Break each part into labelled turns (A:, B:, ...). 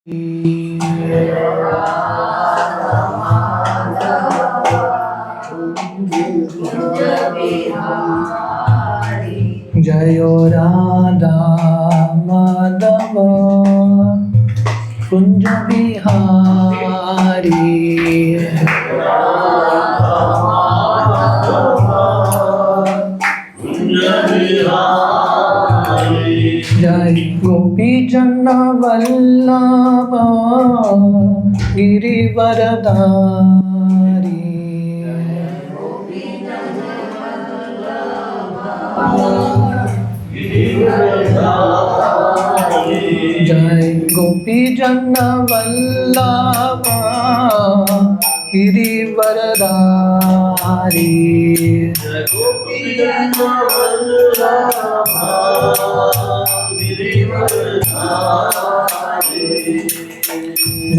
A: जय राधा माधव कुंज बिहारी। जय गोपी जन वल्लभ गिरिवरधारी। जय गोपी जन वल्लभ गिरिवरधारी। जय गोपी जन वल्लभ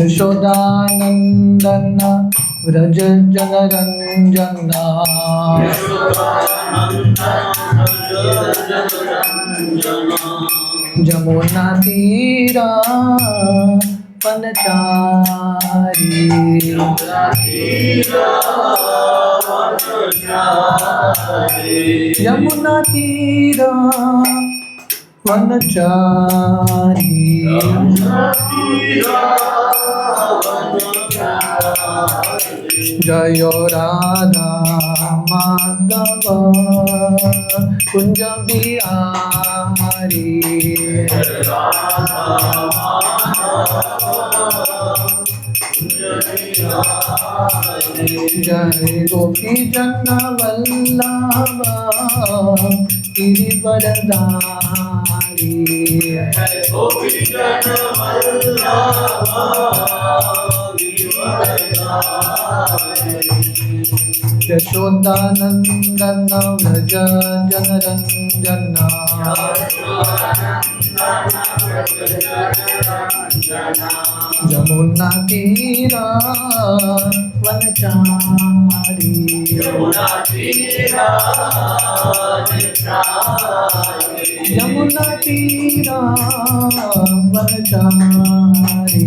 A: यशोदानंदन व्रज जनरंजन। जमुना तीरा वनचारी। यमुना तीरा वनचारी। जय राधा माधव कुंज बिहारी। जय गोपी जन वल्लभ गिरिवरधारी। यशोदानंदन व्रज जनरंजन। जमुना तीरा वनचारी। यमुना तीरा वनचारी।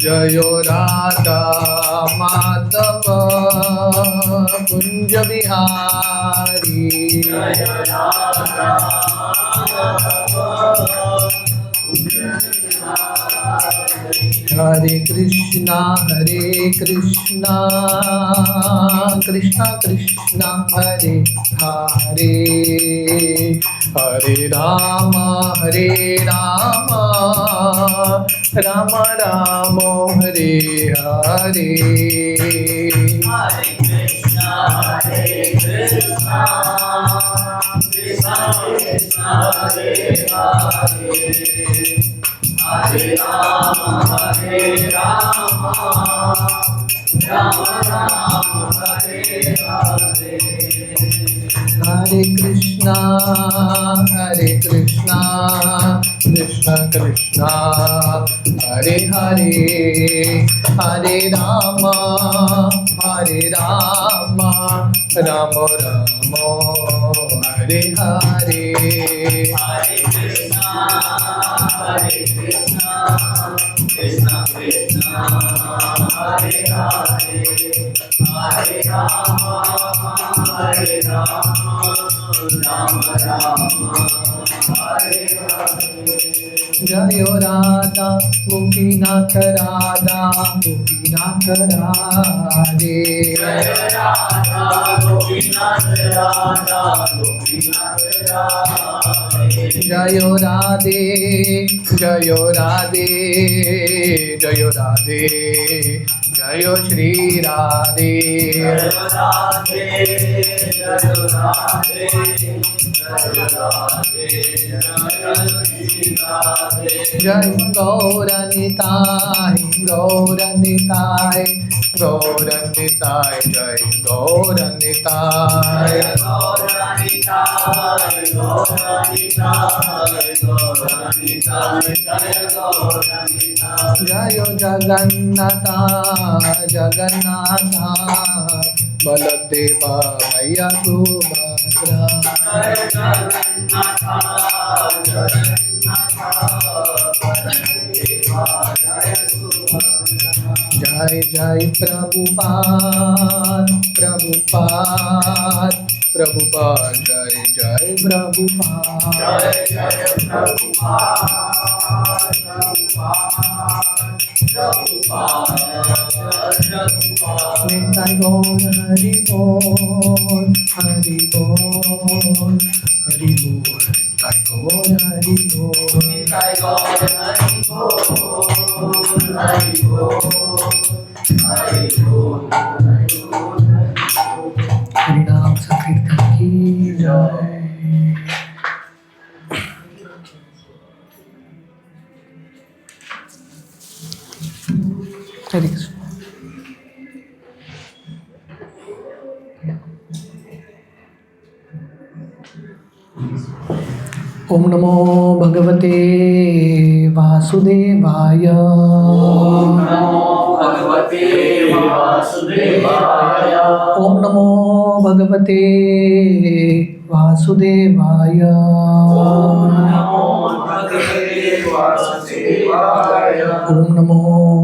A: जय राधा माधव कुंज बिहारी। हरे कृष्णा कृष्णा कृष्णा हरे हरे। हरे राम राम राम हरे हरे। हरे कृष्णा कृष्णा कृष्णा हरे हरे। हरे राम राम राम हरे हरे। हरे कृष्णा कृष्णा कृष्णा हरे हरे। हरे राम राम राम हरे हरे। हरे कृष्णा कृष्णा कृष्णा हरे हरे। हरे राम राम राम हरे हरे। जय राधा गोपीनाथ राधा गोपीनाथ राधे। जय राधा गोपीनाथ राधा गोपीनाथ राधे। जय राधे जय राधे जय राधे जय श्री राधे। जय राधे जय राधे जय राधे जय गौरनिताय गौरनिताय गौरनिताय जय गौरनिताय गौरनिताय गौरनिताय गौरनिताय जय गौरनिताय। जय जगन्नाथ जगन्नाथ बलदेव मैया सुभद्रा। जय जगन्नाथ जय जय प्रभुपाद प्रभुपाद प्रभुपाद जय जय प्रभुपाद जय जय प्रभुपाद प्रभुपाद निताय गौर हरि बोल हरि बोल हरि बोल निताय गौर हरि बोल निताय गौर हरि बोल हरि बोल हरि बोल हरिनाम संकीर्तन की जय। हरे कृष्ण। ओम नमो भगवते वासुदेवाय। ओम नमो भगवते वासुदेवाय। ओम नमो भगवते वासुदेवाय। ओम नमो भगवते वासुदेवाय। ओम नमो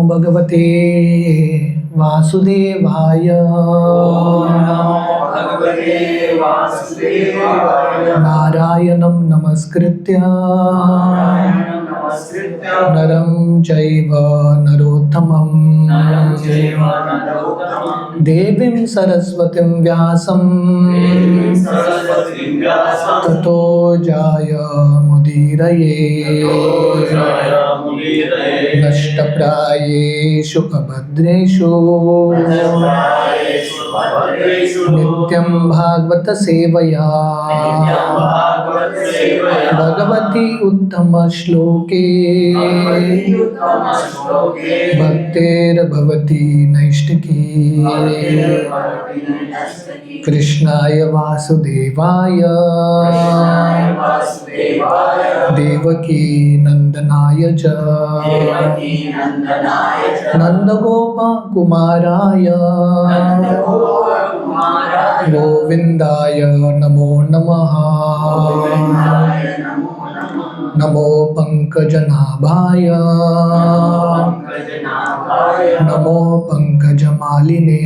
A: भगवते वासुदेवाय। ओम नमो भगवते वासुदेवाय। नारायणं नमस्कृत्य नरं चैव नरोत्तमं देवीं सरस्वतीं व्यासं ततो जयमुदीरये। नष्टप्रायेषु अभद्रेषु नित्यं भागवत सेवया भगवती उत्तम श्लोके भक्तेर्भवती नैष्टिकी। कृष्णाय वासुदेवाय देवकी नंदनाय च नंदगोपकुमाराय गोविंदाय नमो नमः। नमो पंकजनाभाय नमो पंकजमालिने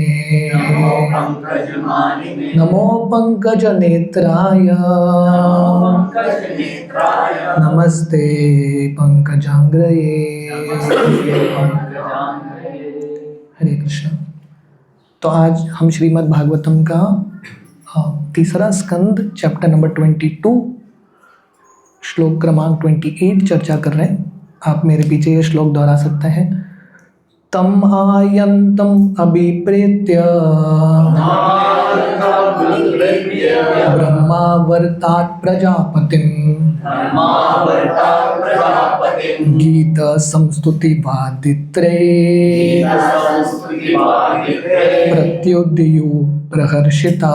A: नमो पंकजनेत्राय नमस्ते पंकजांग्रये। हरे कृष्ण। तो आज हम श्रीमद् भागवतम का तीसरा स्कंद चैप्टर नंबर 22 श्लोक क्रमांक 28 चर्चा कर रहे हैं। आप मेरे पीछे ये श्लोक दोहरा सकते हैं। तम आयन्तम अभिप्रेत्य ब्रह्मावर्तात् प्रजापतिं गीत संस्तुति वादित्रे प्रत्युदयु प्रहर्षिता।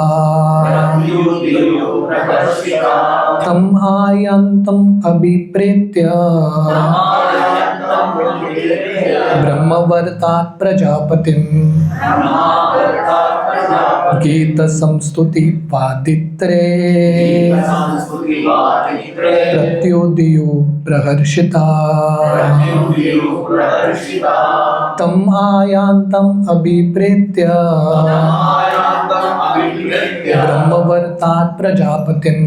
A: तम आयन्तम अभिप्रेत्य ब्रह्मवर्तात् प्रजापतिं गीत संस्तुति वादित्रे प्रत्युदयु प्रहर्षिता। तम आयन्तम अभिप्रेत्य ब्रह्मवर्तात् प्रजापतिं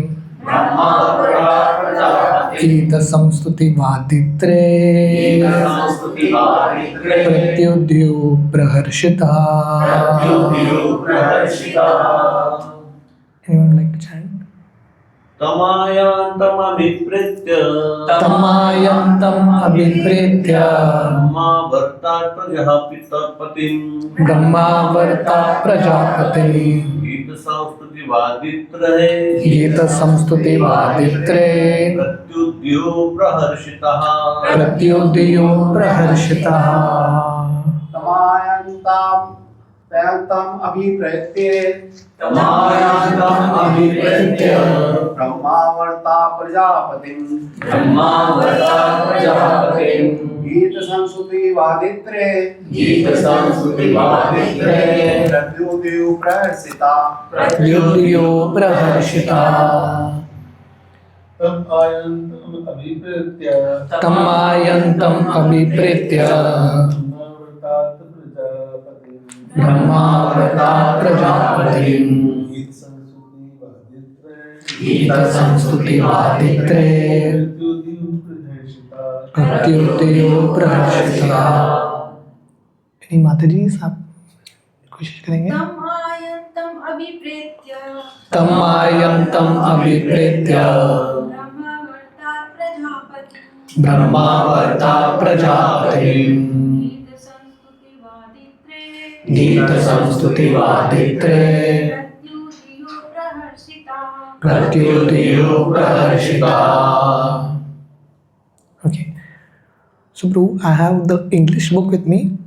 A: गीत संस्तुति वादित्रे प्रत्युदयु प्रहर्षिता। Anyone like to chant?
B: तमायन्तम अभिप्रेत्य ब्रह्मावर्तात् प्रजापतिं गीत संस्तुति वादित्रे प्रत्युदयो प्रहर्षितः।
C: तमायन्तम अभिप्रेत्य ब्रह्मावर्तात् प्रजापतिं गीत संस्तुति वादित्रे प्रत्युदयो प्रहर्षिता।
A: तमायन्तम् अभिप्रेत्य ब्रह्मावर्तात् प्रजापतिम् गीतसंस्तुतिवादित्रे प्रत्युदयो प्रहर्षिता। माता जी आप कोशिश करेंगे। तमायन्तम् अभिप्रेत्य ब्रह्मावर्तात् प्रजापतिम् गीतसंस्तुतिवादित्रे प्रत्युदयो प्रहर्षिता। Okay. So, Prabhu, I have the English book with me.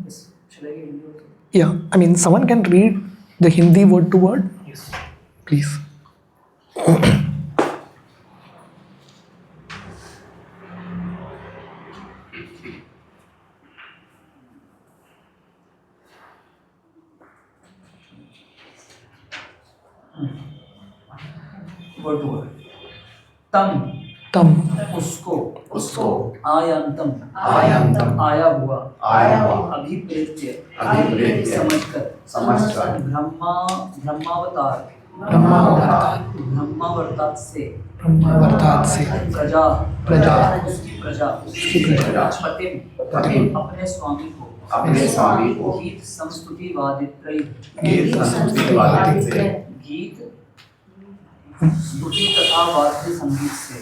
D: Shall I get Hindi also?
A: Yeah, I mean, someone can read the Hindi word to word.
D: Yes.
A: Please.
D: Word to word. तम
A: तम
D: उसको
C: उसको
D: आयंतम
C: आयंतम
D: आया हुआ
C: आया हुआ
D: अभिप्रेत्य
C: अभिप्रेत्य समझकर
D: ब्रह्मावतार ब्रह्मावर्तात् से प्रजा उसकी प्रजा पतिम अपने स्वामी को गीत संस्तुतिवादित्रै गीत स्तुति तथा वाद्य संगीत से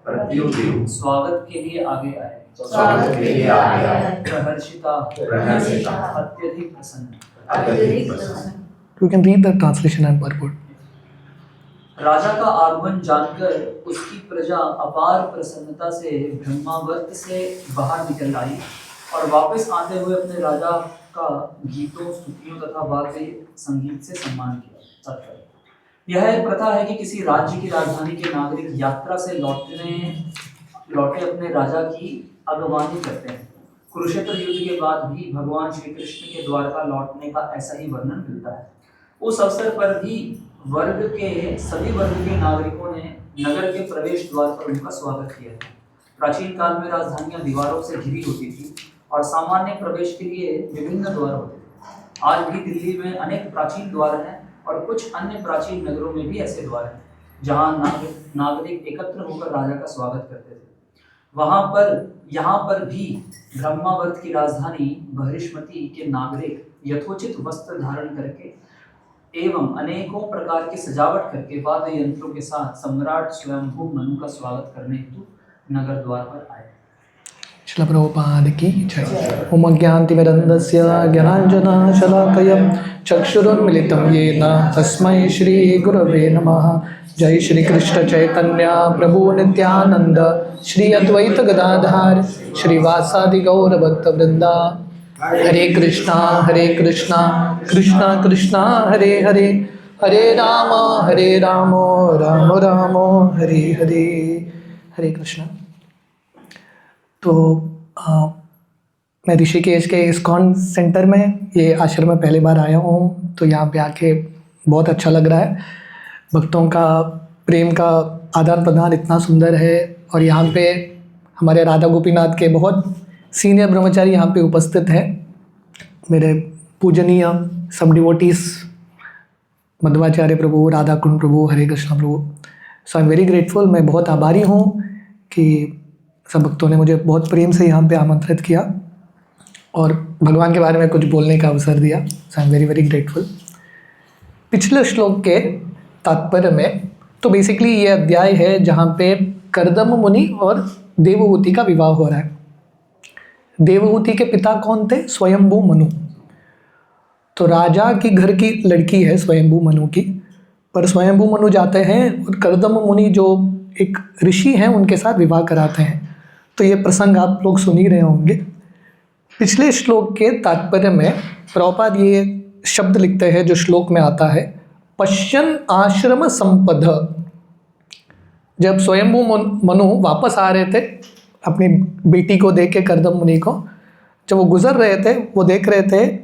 D: प्रत्युदयो स्वागत के लिए आगे आए प्रहर्षिता अत्यधिक प्रसन्न।
A: You can read the translation and purport.
D: राजा का आगमन जानकर उसकी प्रजा अपार प्रसन्नता से ब्रह्मावर्त से बाहर निकल आई और वापस आते हुए अपने राजा का गीतों स्तुतियों तथा वाद्य संगीत से सम्मान किया। यह एक प्रथा है कि किसी राज्य की राजधानी के नागरिक यात्रा से लौटे अपने राजा की अगवानी करते हैं। कुरुक्षेत्र युद्ध के बाद भी भगवान श्री कृष्ण के द्वारका लौटने का ऐसा ही वर्णन मिलता है। उस अवसर पर भी सभी वर्ग के नागरिकों ने नगर के प्रवेश द्वार पर उनका स्वागत किया। प्राचीन काल में राजधानियां दीवारों से घिरी होती थी और सामान्य प्रवेश के लिए विभिन्न द्वार होते थे। आज भी दिल्ली में अनेक प्राचीन द्वार हैं और कुछ अन्य प्राचीन नगरों में भी ऐसे द्वार हैं जहां नागरिक एकत्र होकर राजा का स्वागत करते थे। यहाँ पर भी ब्रह्मावर्त की राजधानी बहिष्मती के नागरिक यथोचित वस्त्र धारण करके एवं अनेकों प्रकार की सजावट करके वाद्य यंत्रों के साथ सम्राट स्वयंभू मनु का स्वागत करने हेतु नगर द्वार पर आए।
A: श्रील प्रभुपाद की जय। ओम अज्ञानतिमिरन्धस्य ज्ञानाञ्जनशलाकया चक्षुरुन्मिलितं येन तस्मै श्रीगुरवे नमः। जय श्री कृष्ण चैतन्य प्रभु नित्यानंद श्री अद्वैत गदाधर श्रीवासादि गौर भक्त वृंदा। हरे कृष्णा कृष्णा कृष्णा हरे हरे, हरे राम राम राम हरे हरे। हरे कृष्णा। तो मैं ऋषिकेश के इस्कॉन सेंटर में ये आश्रम में पहली बार आया हूँ, तो यहाँ पे आके बहुत अच्छा लग रहा है। भक्तों का प्रेम का आदान प्रदान इतना सुंदर है और यहाँ पे हमारे राधा गोपीनाथ के बहुत सीनियर ब्रह्मचारी यहाँ पे उपस्थित हैं। मेरे पूजनीय सब devotees Madhvacharya Prabhu, Radha Kund Prabhu, Hare Krishna Prabhu. So I am very grateful. मैं बहुत आभारी हूँ कि सब भक्तों ने मुझे बहुत प्रेम से यहाँ पे आमंत्रित किया और भगवान के बारे में कुछ बोलने का अवसर दिया। So I am very very grateful. पिछले श्लोक के तात्पर्य में तो बेसिकली ये अध्याय है जहाँ पे कर्दम मुनि और देवहूति का विवाह हो रहा है। देवहूति के पिता कौन थे? स्वयंभू मनु। तो राजा की घर की लड़की है स्वयंभू मनु की, पर स्वयंभू मनु जाते हैं और कर्दम मुनि जो एक ऋषि हैं उनके साथ विवाह कराते हैं। तो ये प्रसंग आप लोग सुन ही रहे होंगे। पिछले श्लोक के तात्पर्य में प्रभुपाद ये शब्द लिखते हैं जो श्लोक में आता है, पश्यन आश्रम संपद। जब स्वयंभू मनु वापस आ रहे थे अपनी बेटी को देख के, कर्दम मुनि को, जब वो गुजर रहे थे वो देख रहे थे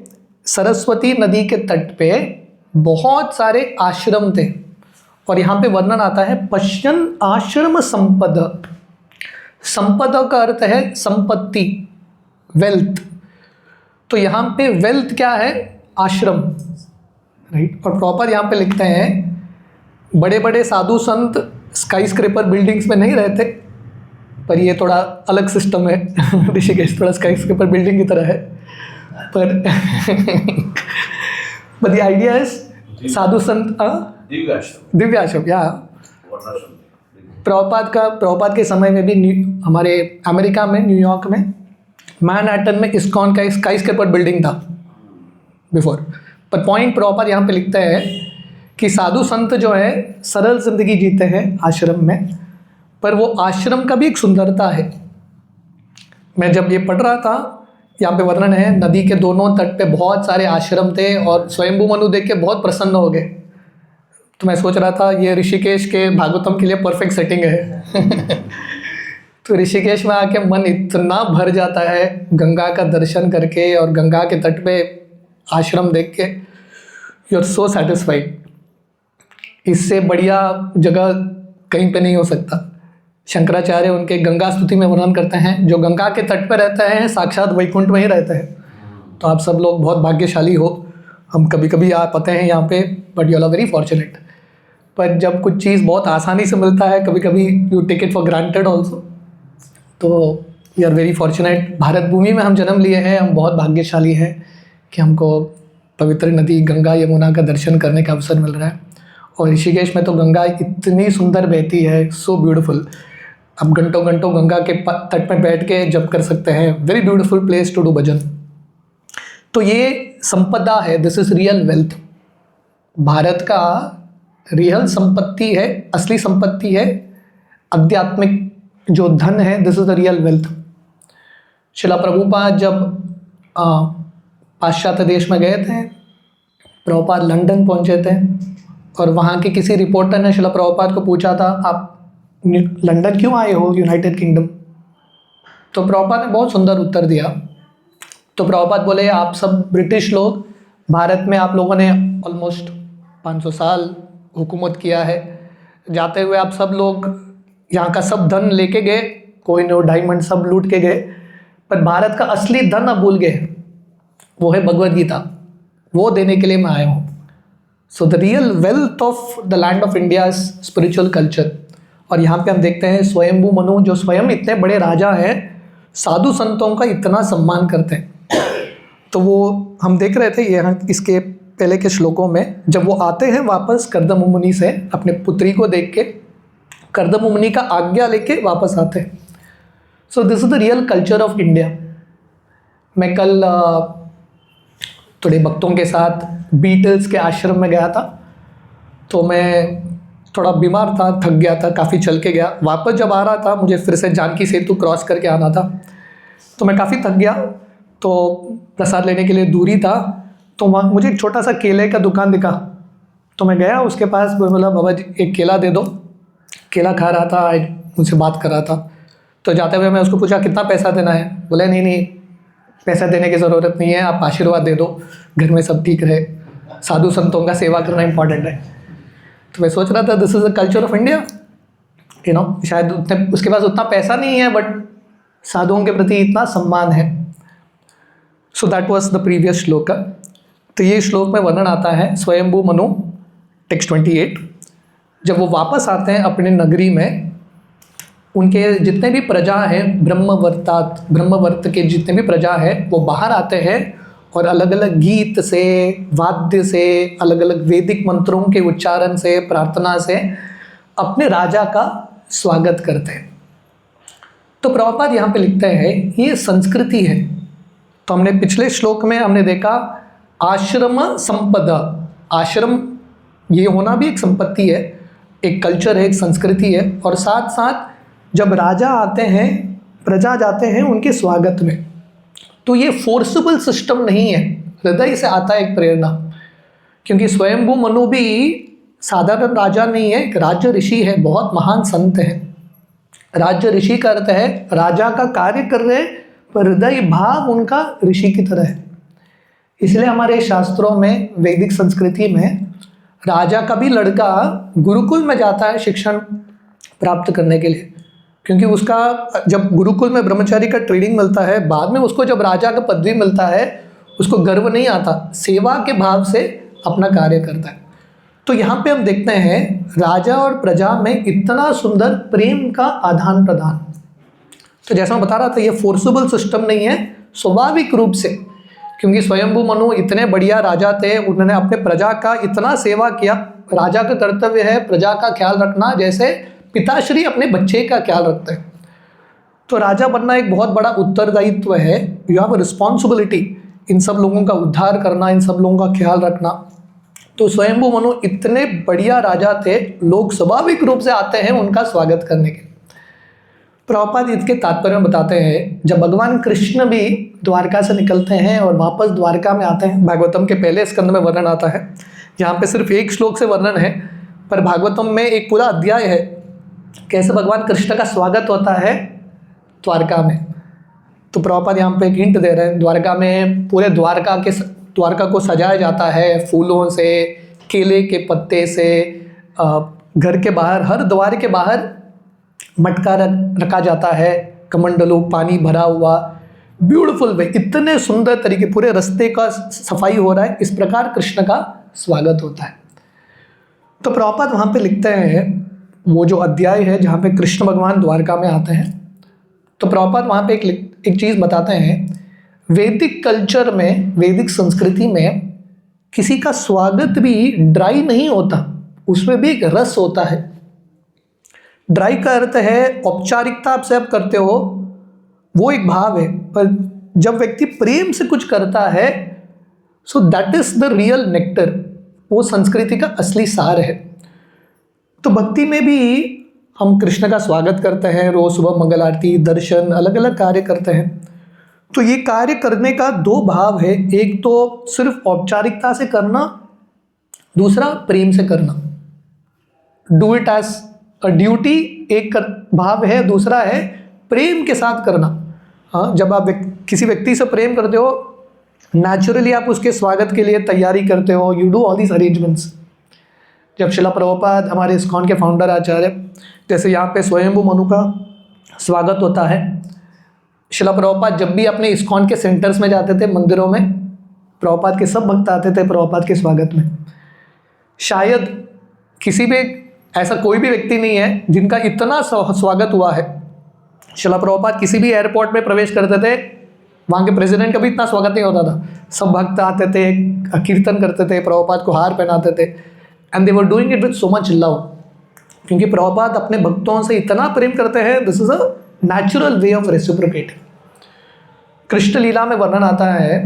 A: सरस्वती नदी के तट पे बहुत सारे आश्रम थे और यहाँ पे वर्णन आता है पश्यन आश्रम संपद। संपद का अर्थ है संपत्ति, वेल्थ। तो यहाँ पे वेल्थ क्या है? आश्रम, राइट। और प्रॉपर यहाँ पे लिखते हैं बड़े बड़े साधु संत स्काई स्क्रेपर बिल्डिंग्स में नहीं रहते, पर ये थोड़ा अलग सिस्टम है। ऋषिकेश थोड़ा स्काई स्क्रेपर बिल्डिंग की तरह है, पर द आइडिया इज साधु संत दिव्य आश्रम या प्रभुपाद के समय में भी हमारे अमेरिका में, न्यूयॉर्क में, मैनहट्टन में इस्कॉन का एक स्काई स्क्रेपर बिल्डिंग था बिफोर। पर पॉइंट प्रभुपाद यहाँ पे लिखते हैं कि साधु संत जो है सरल जिंदगी जीते हैं आश्रम में, पर वो आश्रम का भी एक सुंदरता है। मैं जब ये पढ़ रहा था, यहाँ पे वर्णन है नदी के दोनों तट पे बहुत सारे आश्रम थे और स्वयंभू मनु देख के बहुत प्रसन्न हो गए। तो मैं सोच रहा था ये ऋषिकेश के भागवतम के लिए परफेक्ट सेटिंग है। तो ऋषिकेश में आके मन इतना भर जाता है गंगा का दर्शन करके और गंगा के तट पे आश्रम देख के, यू आर सो सेटिस्फाइड। इससे बढ़िया जगह कहीं पे नहीं हो सकता। शंकराचार्य उनके गंगा स्तुति में वर्णन करते हैं, जो गंगा के तट पे रहते हैं साक्षात वैकुंठ में ही रहते हैं। तो आप सब लोग बहुत भाग्यशाली हो। हम कभी कभी आ पाते हैं यहाँ पे, but you are very fortunate. पर जब कुछ चीज़ बहुत आसानी से मिलता है, कभी कभी you take it for granted also. तो you are very fortunate. Bharat भूमि में हम जन्म लिए हैं, हम बहुत भाग्यशाली हैं कि हमको पवित्र नदी गंगा यमुना का दर्शन करने का अवसर मिल रहा है। और ऋषिकेश में तो गंगा इतनी सुंदर बहती है, सो ब्यूटीफुल। आप घंटों घंटों गंगा के तट में बैठ के जप कर सकते हैं। Very beautiful place to do bhajan. तो ये संपदा है, this is real wealth. Bharat का रियल संपत्ति है, असली संपत्ति है, आध्यात्मिक जो धन है, this is the real wealth. शिला प्रभुपाद जब पाश्चात्य देश में गए थे, प्रभुपाद लंदन पहुंचे थे और वहाँ के किसी रिपोर्टर ने शिला प्रभुपाद को पूछा था, आप लंदन क्यों आए हो, यूनाइटेड किंगडम? तो प्रभुपाद ने बहुत सुंदर उत्तर दिया। तो प्रभुपाद बोले, आप सब ब्रिटिश लोग, भारत में आप लोगों ने ऑलमोस्ट 500 साल हुकूमत किया है। जाते हुए आप सब लोग यहाँ का सब धन लेके गए, कोहिनूर डायमंड सब लूट के गए, पर भारत का असली धन अब भूल गए, वो है भगवद गीता। वो देने के लिए मैं आया हूँ। So the real wealth of the land of India is spiritual culture. और यहाँ पे हम देखते हैं स्वयंभू मनु, जो स्वयं इतने बड़े राजा हैं, साधु संतों का इतना सम्मान करते हैं। तो वो हम देख रहे थे यहाँ इसके पहले के श्लोकों में, जब वो आते हैं वापस कर्दम मुनि से अपने पुत्री को देख के, कर्दम मुनि का आज्ञा लेके वापस आते हैं। So this is the real culture of India. मैं कल थोड़े भक्तों के साथ बीटल्स के आश्रम में गया था। तो मैं थोड़ा बीमार था, थक गया था, काफ़ी चल के गया। वापस जब आ रहा था, मुझे फिर से जानकी सेतु क्रॉस करके आना था, तो मैं काफ़ी थक गया। तो प्रसाद लेने के लिए दूरी था, तो वहाँ मुझे एक छोटा सा केले का दुकान दिखा। तो मैं गया उसके पास, बोला बाबा जी एक केला दे दो। केला खा रहा था, मुझसे बात कर रहा था। तो जाते हुए मैं उसको पूछा कितना पैसा देना है? बोले नहीं पैसा देने की ज़रूरत नहीं है, आप आशीर्वाद दे दो, घर में सब ठीक रहे। साधु संतों का सेवा करना इंपॉर्टेंट है। तो मैं सोच रहा था this is the culture of India. You know, शायद उतने उसके पास उतना पैसा नहीं है, बट साधुओं के प्रति इतना सम्मान है। So that was the previous श्लोक। तो ये श्लोक में वर्णन आता है स्वयंभू मनु, टेक्स्ट 28। जब वो वापस आते हैं अपने नगरी में, उनके जितने भी प्रजा हैं, ब्रह्मवर्त के जितने भी प्रजा हैं, वो बाहर आते हैं और अलग अलग गीत से, वाद्य से, अलग अलग वैदिक मंत्रों के उच्चारण से, प्रार्थना से अपने राजा का स्वागत करते हैं। तो प्रभुपाद यहाँ पे लिखते हैं ये संस्कृति है। तो हमने पिछले श्लोक में हमने देखा आश्रम संपदा। आश्रम ये होना भी एक संपत्ति है, एक कल्चर है, एक संस्कृति है। और साथ साथ जब राजा आते हैं, प्रजा जाते हैं उनके स्वागत में, तो ये फोर्सिबल सिस्टम नहीं है, हृदय से आता है एक प्रेरणा। क्योंकि स्वयंभू मनु भी साधारण राजा नहीं है, एक राज्य ऋषि है, बहुत महान संत है। राज्य ऋषि का अर्थ है राजा का कार्य कर रहे, पर हृदय भाव उनका ऋषि की तरह है। इसलिए हमारे शास्त्रों में, वैदिक संस्कृति में राजा का भी लड़का गुरुकुल में जाता है शिक्षण प्राप्त करने के लिए, क्योंकि उसका जब गुरुकुल में ब्रह्मचारी का ट्रेनिंग मिलता है, बाद में उसको जब राजा का पदवी मिलता है, उसको गर्व नहीं आता, सेवा के भाव से अपना कार्य करता है। तो यहाँ पे हम देखते हैं राजा और प्रजा में इतना सुंदर प्रेम का आदान प्रदान। तो जैसा मैं बता रहा था, ये फोर्सेबल सिस्टम नहीं है, स्वाभाविक रूप से, क्योंकि स्वयंभू मनु इतने बढ़िया राजा थे, उन्होंने अपने प्रजा का इतना सेवा किया। राजा का कर्तव्य है प्रजा का ख्याल रखना, जैसे पिताश्री अपने बच्चे का ख्याल रखते हैं। तो राजा बनना एक बहुत बड़ा उत्तरदायित्व है। यू हैव अ रिस्पॉन्सिबिलिटी, इन सब लोगों का उद्धार करना, इन सब लोगों का ख्याल रखना। तो स्वयंभू मनु इतने बढ़िया राजा थे, लोग स्वाभाविक रूप से आते हैं उनका स्वागत करने के। प्रभुपाद इसके तात्पर्य बताते हैं, जब भगवान कृष्ण भी द्वारका से निकलते हैं और वापस द्वारका में आते हैं, भागवतम के पहले स्कंद में वर्णन आता है, यहाँ पे सिर्फ एक श्लोक से वर्णन है, पर भागवतम में एक पूरा अध्याय है कैसे भगवान कृष्ण का स्वागत होता है द्वारका में। तो प्रभुपाद यहाँ पे एक हिंट दे रहे हैं, द्वारका में पूरे द्वारका को सजाया जाता है फूलों से, केले के पत्ते से, घर के बाहर, हर द्वार के बाहर मटका रखा जाता है, कमंडलों पानी भरा हुआ, ब्यूटीफुल वे, इतने सुंदर तरीके, पूरे रास्ते का सफाई हो रहा है, इस प्रकार कृष्ण का स्वागत होता है। तो प्रभुपाद वहाँ पे लिखते हैं, वो जो अध्याय है जहाँ पे कृष्ण भगवान द्वारका में आते हैं, तो प्रभुपाद वहाँ पे एक चीज़ बताते हैं, वैदिक कल्चर में, वैदिक संस्कृति में किसी का स्वागत भी ड्राई नहीं होता, उसमें भी एक रस होता है। ड्राई का अर्थ है औपचारिकता आप सब करते हो, वो एक भाव है, पर जब व्यक्ति प्रेम से कुछ करता है, so that is the real nectar, वो संस्कृति का असली सार है। तो भक्ति में भी हम कृष्ण का स्वागत करते हैं, रोज सुबह मंगल आरती, दर्शन, अलग अलग कार्य करते हैं। तो ये कार्य करने का दो भाव है, एक तो सिर्फ औपचारिकता से करना, दूसरा प्रेम से करना, do it as a duty एक भाव है, दूसरा है प्रेम के साथ करना। हाँ, जब आप किसी व्यक्ति से प्रेम करते हो, नेचुरली आप उसके स्वागत के लिए तैयारी करते हो, you do all these arrangements. जब शिला प्रभुपाद हमारे इस्कॉन के फाउंडर आचार्य, जैसे यहाँ पे स्वयंभू मनु का स्वागत होता है, शिला प्रभुपाद जब भी अपने इस्कॉन के सेंटर्स में जाते थे, मंदिरों में, प्रभुपाद के सब भक्त आते थे प्रभुपाद के स्वागत में। शायद किसी भी ऐसा कोई भी व्यक्ति नहीं है जिनका इतना स्वागत हुआ है। शिला प्रभुपाद किसी भी एयरपोर्ट में प्रवेश करते थे, वहाँ के प्रेसिडेंट का भी इतना स्वागत नहीं होता था, सब भक्त आते थे, कीर्तन करते थे, प्रभुपाद को हार पहनाते थे, and they were doing it with so much love, क्योंकि प्रभुपाद अपने भक्तों से इतना प्रेम करते हैं। This is a natural way of reciprocate. Krishna लीला में वर्णन आता है,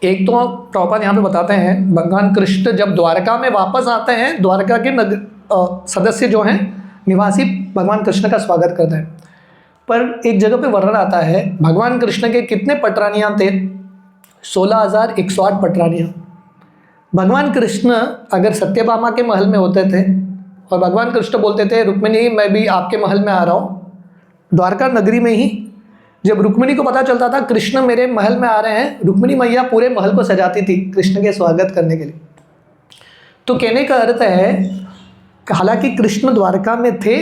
A: एक तो प्रभुपाद यहाँ पे बताते हैं, भगवान कृष्ण जब द्वारका में वापस आते हैं, द्वारका के सदस्य जो हैं, निवासी, भगवान कृष्ण का स्वागत करते हैं। पर एक जगह पे वर्णन आता है, भगवान कृष्ण के कितने पटरानियाँ थे? 16,108 पटरानियाँ। भगवान कृष्ण अगर सत्यभामा के महल में होते थे और भगवान कृष्ण बोलते थे, रुक्मिणी मैं भी आपके महल में आ रहा हूँ, द्वारका नगरी में ही जब रुक्मिणी को पता चलता था कृष्ण मेरे महल में आ रहे हैं, रुक्मिणी मैया पूरे महल को सजाती थी कृष्ण के स्वागत करने के लिए। तो कहने का अर्थ है, हालांकि कृष्ण द्वारका में थे,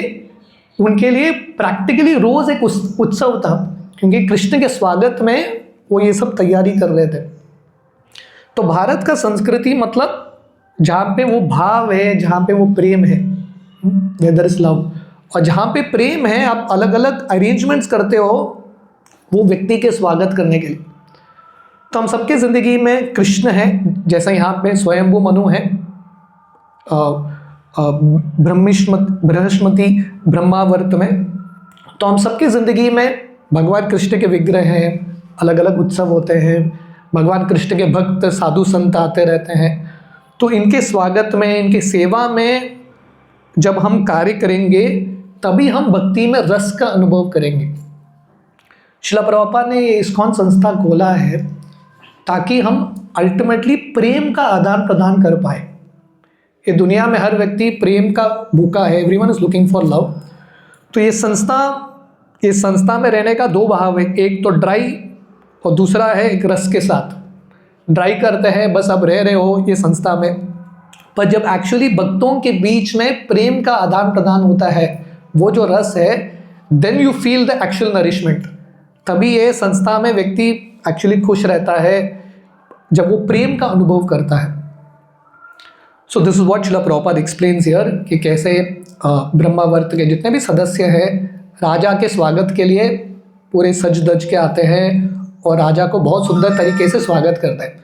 A: उनके लिए प्रैक्टिकली रोज एक उत्सव था, क्योंकि कृष्ण के स्वागत में वो ये सब तैयारी कर रहे थे। तो भारत का संस्कृति मतलब जहाँ पे वो भाव है, जहाँ पे वो प्रेम है, वेदर इज लव, और जहाँ पे प्रेम है आप अलग अलग अरेंजमेंट्स करते हो वो व्यक्ति के स्वागत करने के लिए। तो हम सबके ज़िंदगी में कृष्ण है, जैसा यहाँ पे स्वयंभू मनु है, बृहस्पति ब्रह्मावर्त में, तो हम सबकी ज़िंदगी में भगवान कृष्ण के विग्रह हैं, अलग अलग उत्सव होते हैं, भगवान कृष्ण के भक्त साधु संत आते रहते हैं। तो इनके स्वागत में, इनके सेवा में जब हम कार्य करेंगे तभी हम भक्ति में रस का अनुभव करेंगे। शिला प्रभुपाद ने ये इस्कॉन संस्था खोला है ताकि हम अल्टीमेटली प्रेम का आदान प्रदान कर पाए। ये दुनिया में हर व्यक्ति प्रेम का भूखा है, everyone is looking for love. तो ये संस्था में रहने का दो भाव है, एक तो ड्राई और दूसरा है एक रस के साथ। ड्राई करते हैं, बस अब रह रहे हो ये संस्था में, पर जब एक्चुअली भक्तों के बीच में प्रेम का आदान प्रदान होता है, वो जो रस है, then you feel the actual nourishment. तभी ये संस्था में व्यक्ति एक्चुअली खुश रहता है जब वो प्रेम का अनुभव करता है। So this is what Srila Prabhupada explains here कि कैसे ब्रह्मावर्त के जितने भी सदस्य हैं राजा के स्वागत के लिए पूरे सज धज के आते हैं और राजा को बहुत सुंदर तरीके से स्वागत करते हैं,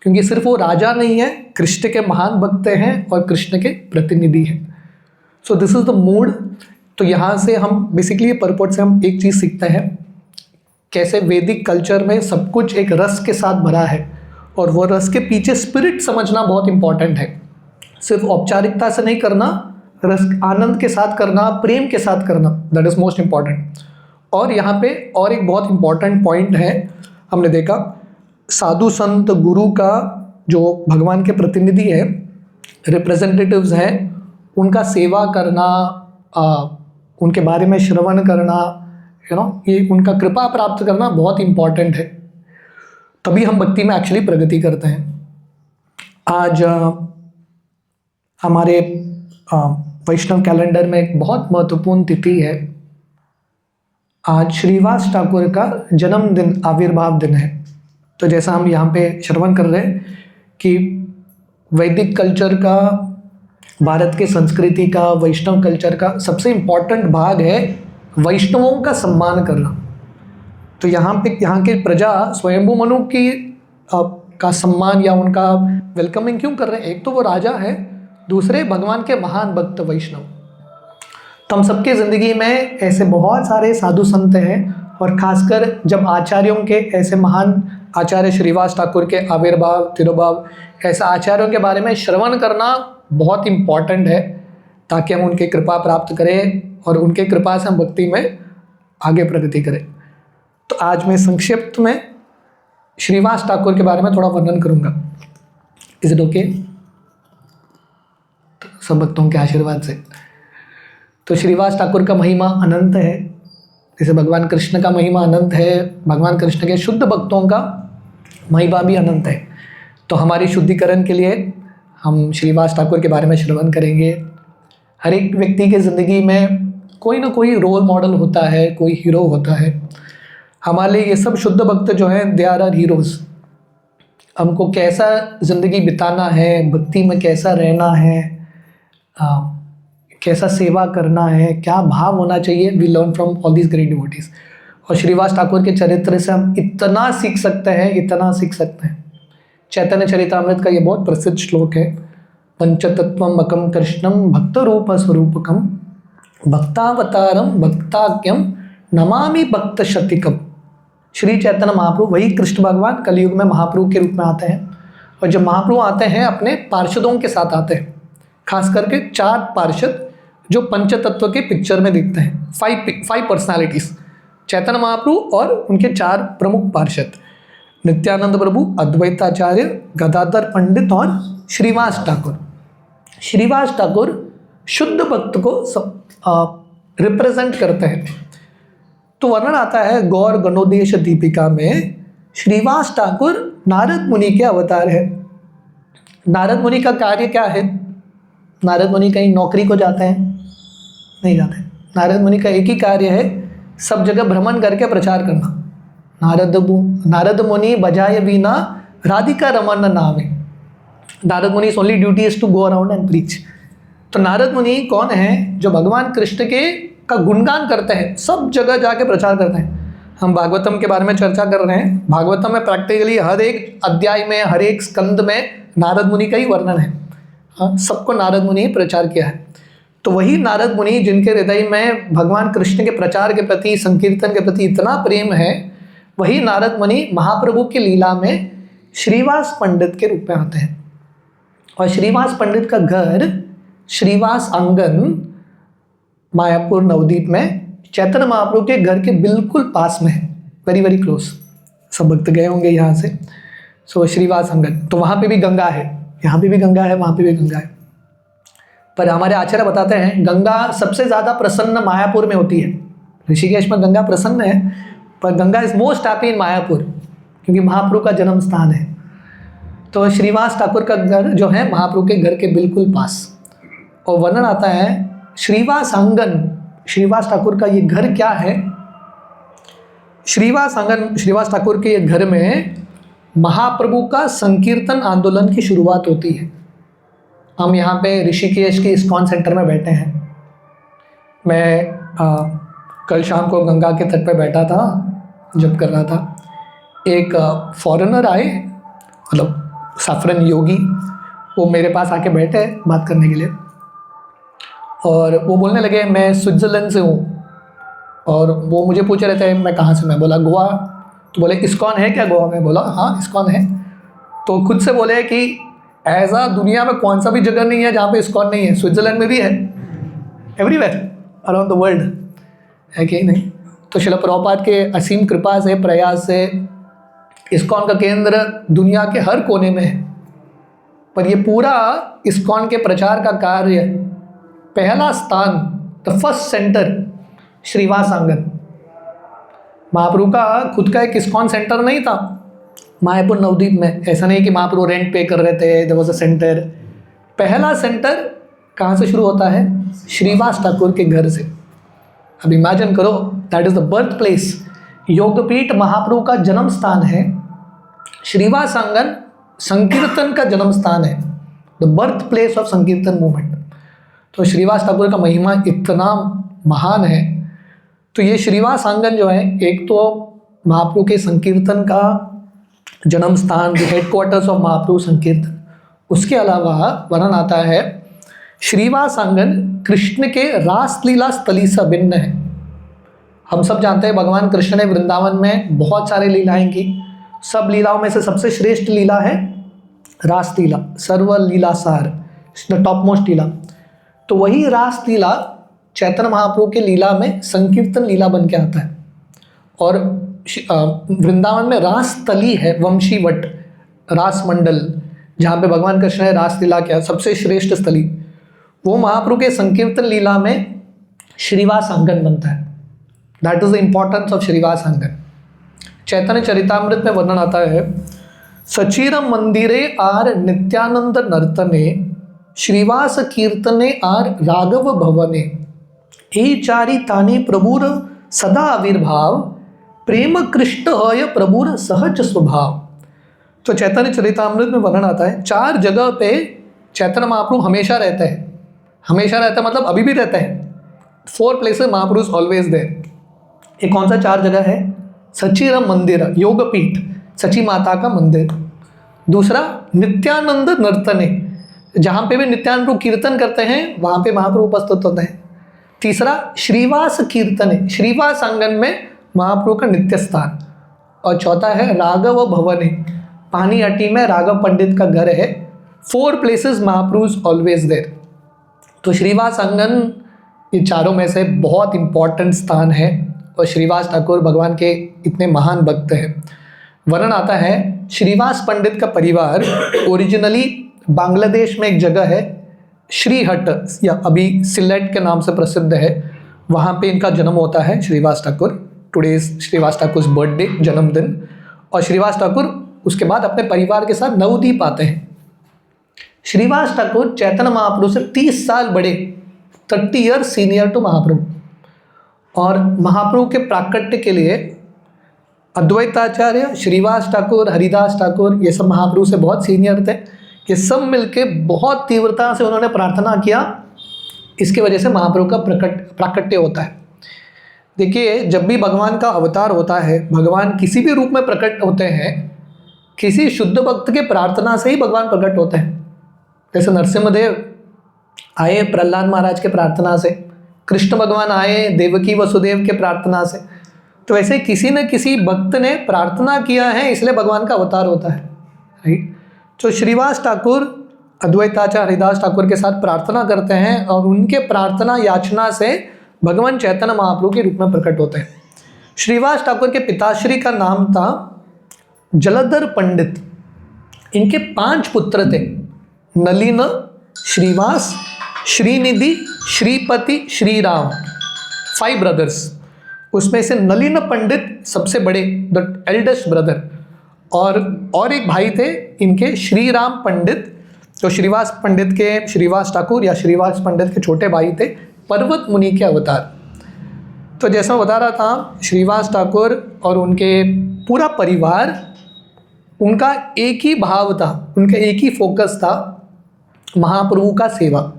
A: क्योंकि सिर्फ वो राजा नहीं है, कृष्ण के महान भक्त हैं और कृष्ण के प्रतिनिधि हैं। So this is the mood. तो यहाँ से हम बेसिकली परपोर्ट से हम एक चीज़ सीखते हैं, कैसे वैदिक कल्चर में सब कुछ एक रस के साथ भरा है और वो रस के पीछे स्पिरिट समझना बहुत इंपॉर्टेंट है। सिर्फ औपचारिकता से नहीं करना, रस आनंद के साथ करना, प्रेम के साथ करना, दैट इज मोस्ट इम्पॉर्टेंट। और यहाँ पे और एक बहुत इम्पॉर्टेंट पॉइंट है, हमने देखा साधु संत गुरु का जो भगवान के प्रतिनिधि है, रिप्रेजेंटेटिव्स हैं, उनका सेवा करना, उनके बारे में श्रवण करना, ये उनका कृपा प्राप्त करना बहुत इम्पॉर्टेंट है। तभी हम भक्ति में एक्चुअली प्रगति करते हैं। आज हमारे वैष्णव कैलेंडर में एक बहुत महत्वपूर्ण तिथि है। आज श्रीवास ठाकुर का जन्मदिन, आविर्भाव दिन है। तो जैसा हम यहाँ पे श्रवण कर रहे हैं कि वैदिक कल्चर का, भारत के संस्कृति का, वैष्णव कल्चर का सबसे इम्पॉर्टेंट भाग है वैष्णवों का सम्मान करना। तो यहाँ के प्रजा स्वयंभू मनु की का सम्मान या उनका वेलकमिंग क्यों कर रहे हैं? एक तो वो राजा है, दूसरे भगवान के महान भक्त वैष्णव। तो हम सबके ज़िंदगी में ऐसे बहुत सारे साधु संत हैं, और खासकर जब आचार्यों के, ऐसे महान आचार्य श्रीवास ठाकुर के आविर्भाव, तिरुभाव, ऐसे आचार्यों के बारे में श्रवण करना बहुत इम्पॉर्टेंट है, ताकि हम उनकी कृपा प्राप्त करें और उनके कृपा से हम भक्ति में आगे प्रगति करें। तो आज मैं संक्षिप्त में श्रीवास ठाकुर के बारे में थोड़ा वर्णन करूँगा। Is it okay? सब भक्तों के आशीर्वाद से। तो श्रीवास ठाकुर का महिमा अनंत है, जैसे भगवान कृष्ण का महिमा अनंत है, भगवान कृष्ण के शुद्ध भक्तों का महिमा भी अनंत है। तो हमारी शुद्धिकरण के लिए हम श्रीवास ठाकुर के बारे में श्रवण करेंगे। हर एक व्यक्ति के ज़िंदगी में कोई ना कोई रोल मॉडल होता है, कोई हीरो होता है। हमारे लिए ये सब शुद्ध भक्त जो हैं, दे आर हीरोज़। हमको कैसा ज़िंदगी बिताना है, भक्ति में कैसा रहना है, कैसा सेवा करना है, क्या भाव होना चाहिए, we learn from all these great devotees. और श्रीवास ठाकुर के चरित्र से हम इतना सीख सकते हैं, इतना सीख सकते हैं। चैतन्य चरितामृत का ये बहुत प्रसिद्ध श्लोक है, पंचतत्वम अकम कृष्णम भक्त रूप स्वरूपकम भक्तावतारम भक्ताख्यम नमामि भक्त शतिकम। श्री चैतन्य महाप्रभु, वही कृष्ण भगवान कलयुग में महाप्रभु के रूप में आते हैं, और जब महाप्रभु आते हैं अपने पार्षदों के साथ आते हैं, खास करके 4 पार्षद जो पंचतत्व के पिक्चर में दिखते हैं, 5 पर्सनालिटीज, चैतन्य महाप्रभु और उनके 4 प्रमुख पार्षद, नित्यानंद प्रभु, अद्वैताचार्य, गदाधर पंडित और श्रीवास ठाकुर। श्रीवास ठाकुर शुद्ध भक्त को रिप्रेजेंट करते हैं। तो वर्णन आता है गौर गणोदेश दीपिका में, श्रीवास ठाकुर नारद मुनि के अवतार है। नारद मुनि का कार्य क्या है? नारद मुनि कहीं नौकरी को जाते हैं? नहीं जाते। नारद मुनि का एक ही कार्य है, सब जगह भ्रमण करके प्रचार करना। नारद मुनि बजाय वीणा राधिका रमन नामे। Narad Muni only duty is to go around and preach. तो नारद मुनि कौन है? जो भगवान कृष्ण के का गुणगान करते हैं, सब जगह जाके प्रचार करते हैं। हम भागवतम के बारे में चर्चा कर रहे हैं। भागवतम में प्रैक्टिकली हर एक अध्याय में, हर एक स्कंद में नारद मुनि का ही वर्णन है। हाँ, सबको नारद मुनि ही प्रचार किया है। तो वही नारद मुनि जिनके हृदय में भगवान कृष्ण के प्रचार के प्रति, संकीर्तन के प्रति इतना प्रेम है, वही नारद मुनि महाप्रभु की लीला में श्रीवास पंडित के रूप में आते हैं। और श्रीवास पंडित का घर श्रीवास आंगन मायापुर नवदीप में चैतन्य महाप्रभु के घर के बिल्कुल पास में है, वेरी वेरी क्लोज। सब भक्त गए होंगे यहाँ से। सो श्रीवास आंगन, तो वहाँ पे भी गंगा है, यहाँ पे भी गंगा है, वहाँ पे भी गंगा है। पर हमारे आचार्य बताते हैं गंगा सबसे ज़्यादा प्रसन्न मायापुर में होती है। ऋषिकेश में गंगा प्रसन्न है, पर Ganga is most happy in Mayapur, क्योंकि महाप्रभु का जन्म स्थान है। तो श्रीवास ठाकुर का घर जो है महाप्रभु के घर के बिल्कुल पास, और वर्णन आता है श्रीवास आंगन, श्रीवास ठाकुर का ये घर क्या है। श्रीवास आंगन, श्रीवास ठाकुर के ये घर में महाप्रभु का संकीर्तन आंदोलन की शुरुआत होती है। हम यहाँ पे ऋषिकेश के इस्कॉन सेंटर में बैठे हैं। मैं कल शाम को गंगा के तट पे बैठा था, जब कर रहा था, एक फॉरेनर आए, मतलब सफरन योगी, वो मेरे पास आके बैठे बात करने के लिए, और वो बोलने लगे मैं स्विट्ज़रलैंड से हूँ, और वो मुझे पूछ रहे थे मैं कहाँ से, मैं बोला गोवा। तो बोले इस्कॉन है क्या गोवा में? बोला हाँ इस्कॉन है। तो खुद से बोले कि ऐसा दुनिया में कौन सा भी जगह नहीं है जहाँ पे इस्कॉन नहीं है, स्विट्ज़रलैंड में भी है, एवरीवेयर अराउंड द वर्ल्ड, है कि नहीं। तो श्रील प्रभुपाद के असीम कृपा से, प्रयास से इस्कॉन का केंद्र दुनिया के हर कोने में है। पर ये पूरा इस्कॉन के प्रचार का कार्य, पहला स्थान, द फर्स्ट सेंटर श्रीवास आंगन। महाप्रभु का खुद का एक इस्कॉन सेंटर नहीं था मायापुर नवद्वीप में, ऐसा नहीं कि महाप्रभु रेंट पे कर रहे थे, देयर वाज अ सेंटर। पहला सेंटर कहाँ से शुरू होता है? श्रीवास ठाकुर के घर से। अब इमेजिन करो, that is the birth place, Yogpeeth Mahaprabhu का जन्म स्थान है, श्रीवास आंगन संकीर्तन का जन्म स्थान है, द बर्थ प्लेस ऑफ संकीर्तन मूवमेंट। तो श्रीवास ठाकुर का महिमा इतना महान है। तो ये श्रीवास आंगन जो है, एक तो महाप्रभु के संकीर्तन का जन्म स्थान, हेडक्वार्टर्स ऑफ महाप्रभु संकीर्तन। उसके अलावा वर्णन आता है श्रीवास आंगन कृष्ण के रासलीला स्थली से भिन्न है। हम सब जानते हैं भगवान कृष्ण ने वृंदावन में बहुत सारे लीलाएं की, सब लीलाओं में से सबसे श्रेष्ठ लीला है रासलीला, सर्व लीला सार, द टॉप मोस्ट लीला। तो वही रासलीला चैतन्य महाप्रभु के लीला में संकीर्तन लीला बन के आता है। और वृंदावन में रासतली है, वंशीवट रास मंडल, जहाँ पे भगवान कृष्ण ने रासलीला किया, सबसे श्रेष्ठ स्थली। वो महाप्रभु के संकीर्तन लीला में श्रीवास आंगन बनता है। That is the importance of Shrivas आंगन। चैतन्य चरितामृत में वर्णन आता है, सचीरम मंदिरे are Nityanand नर्तने, Shrivas Kirtane are Raghav भवने, हे चारि तानि प्रभुर सदा आविर्भाव, प्रेम कृष्ण हय प्रभुर सहज स्वभाव। तो चैतन्य चरितामृत में वर्णन आता है, 4 जगह पे चैतन्य महाप्रभु हमेशा रहते हैं। हमेशा रहता है मतलब अभी भी रहते हैं। 4 places Mahaprabhu is always there. ये कौन सा 4 जगह है? सचीरम मंदिर, योगपीठ, सची माता का मंदिर। दूसरा नित्यानंद नर्तने, जहाँ पे भी नित्यानंद प्रभु कीर्तन करते हैं वहाँ पे महाप्रभु उपस्थित होते हैं। तीसरा श्रीवास कीर्तने, श्रीवास आंगन में महाप्रभु का नित्य स्थान। और चौथा है राघव भवने, पानी अटी में राघव पंडित का घर है। 4 places Mahaprabhu is always there. तो श्रीवास आंगन ये चारों में से बहुत इम्पॉर्टेंट स्थान है, और श्रीवास ठाकुर भगवान के इतने महान भक्त हैं। वर्णन आता है श्रीवास पंडित का परिवार ओरिजिनली बांग्लादेश में एक जगह है श्रीहट, या अभी सिलेट के नाम से प्रसिद्ध है, वहाँ पे इनका जन्म होता है Shrivas Thakur. Today is Shrivas Thakur birthday, जन्मदिन। और श्रीवास ठाकुर उसके बाद अपने परिवार के साथ नवद्वीप आते हैं। श्रीवास ठाकुर चैतन्य महाप्रभु से 30 साल बड़े, 30 ईयर्स सीनियर टू महाप्रभु। और महाप्रभु के प्राकट्य के लिए अद्वैताचार्य, श्रीवास ठाकुर, हरिदास ठाकुर, ये सब महाप्रभु से बहुत सीनियर थे। ये सब मिलके बहुत तीव्रता से उन्होंने प्रार्थना किया, इसकी वजह से महाप्रभु का प्राकट्य होता है। देखिए, जब भी भगवान का अवतार होता है, भगवान किसी भी रूप में प्रकट होते हैं, किसी शुद्ध भक्त के प्रार्थना से ही भगवान प्रकट होते हैं। जैसे नरसिम्हदेव आए प्रहलाद महाराज के प्रार्थना से, कृष्ण भगवान आए देवकी वसुदेव के प्रार्थना से। तो वैसे किसी न किसी भक्त ने प्रार्थना किया है, इसलिए भगवान का अवतार होता है, राइट। तो श्रीवास ठाकुर अद्वैताचार्य हरिदास ठाकुर के साथ प्रार्थना करते हैं, और उनके प्रार्थना याचना से भगवान चैतन्य महाप्रभु के रूप में प्रकट होते हैं। श्रीवास ठाकुर के पिताश्री का नाम था जलधर पंडित। इनके 5 पुत्र थे, नलिन, श्रीवास, श्रीनिधि, श्रीपति, श्रीराम, 5 ब्रदर्स। उसमें से नलिन पंडित सबसे बड़े, द एल्डेस्ट ब्रदर, और एक भाई थे इनके श्री राम पंडित, जो श्रीवास पंडित के, श्रीवास ठाकुर या श्रीवास पंडित के छोटे भाई थे, पर्वत मुनि के अवतार। तो जैसा मैं बता रहा था, श्रीवास ठाकुर और उनके पूरा परिवार, उनका एक ही भाव था, उनका एक ही फोकस था, महाप्रभु का सेवा।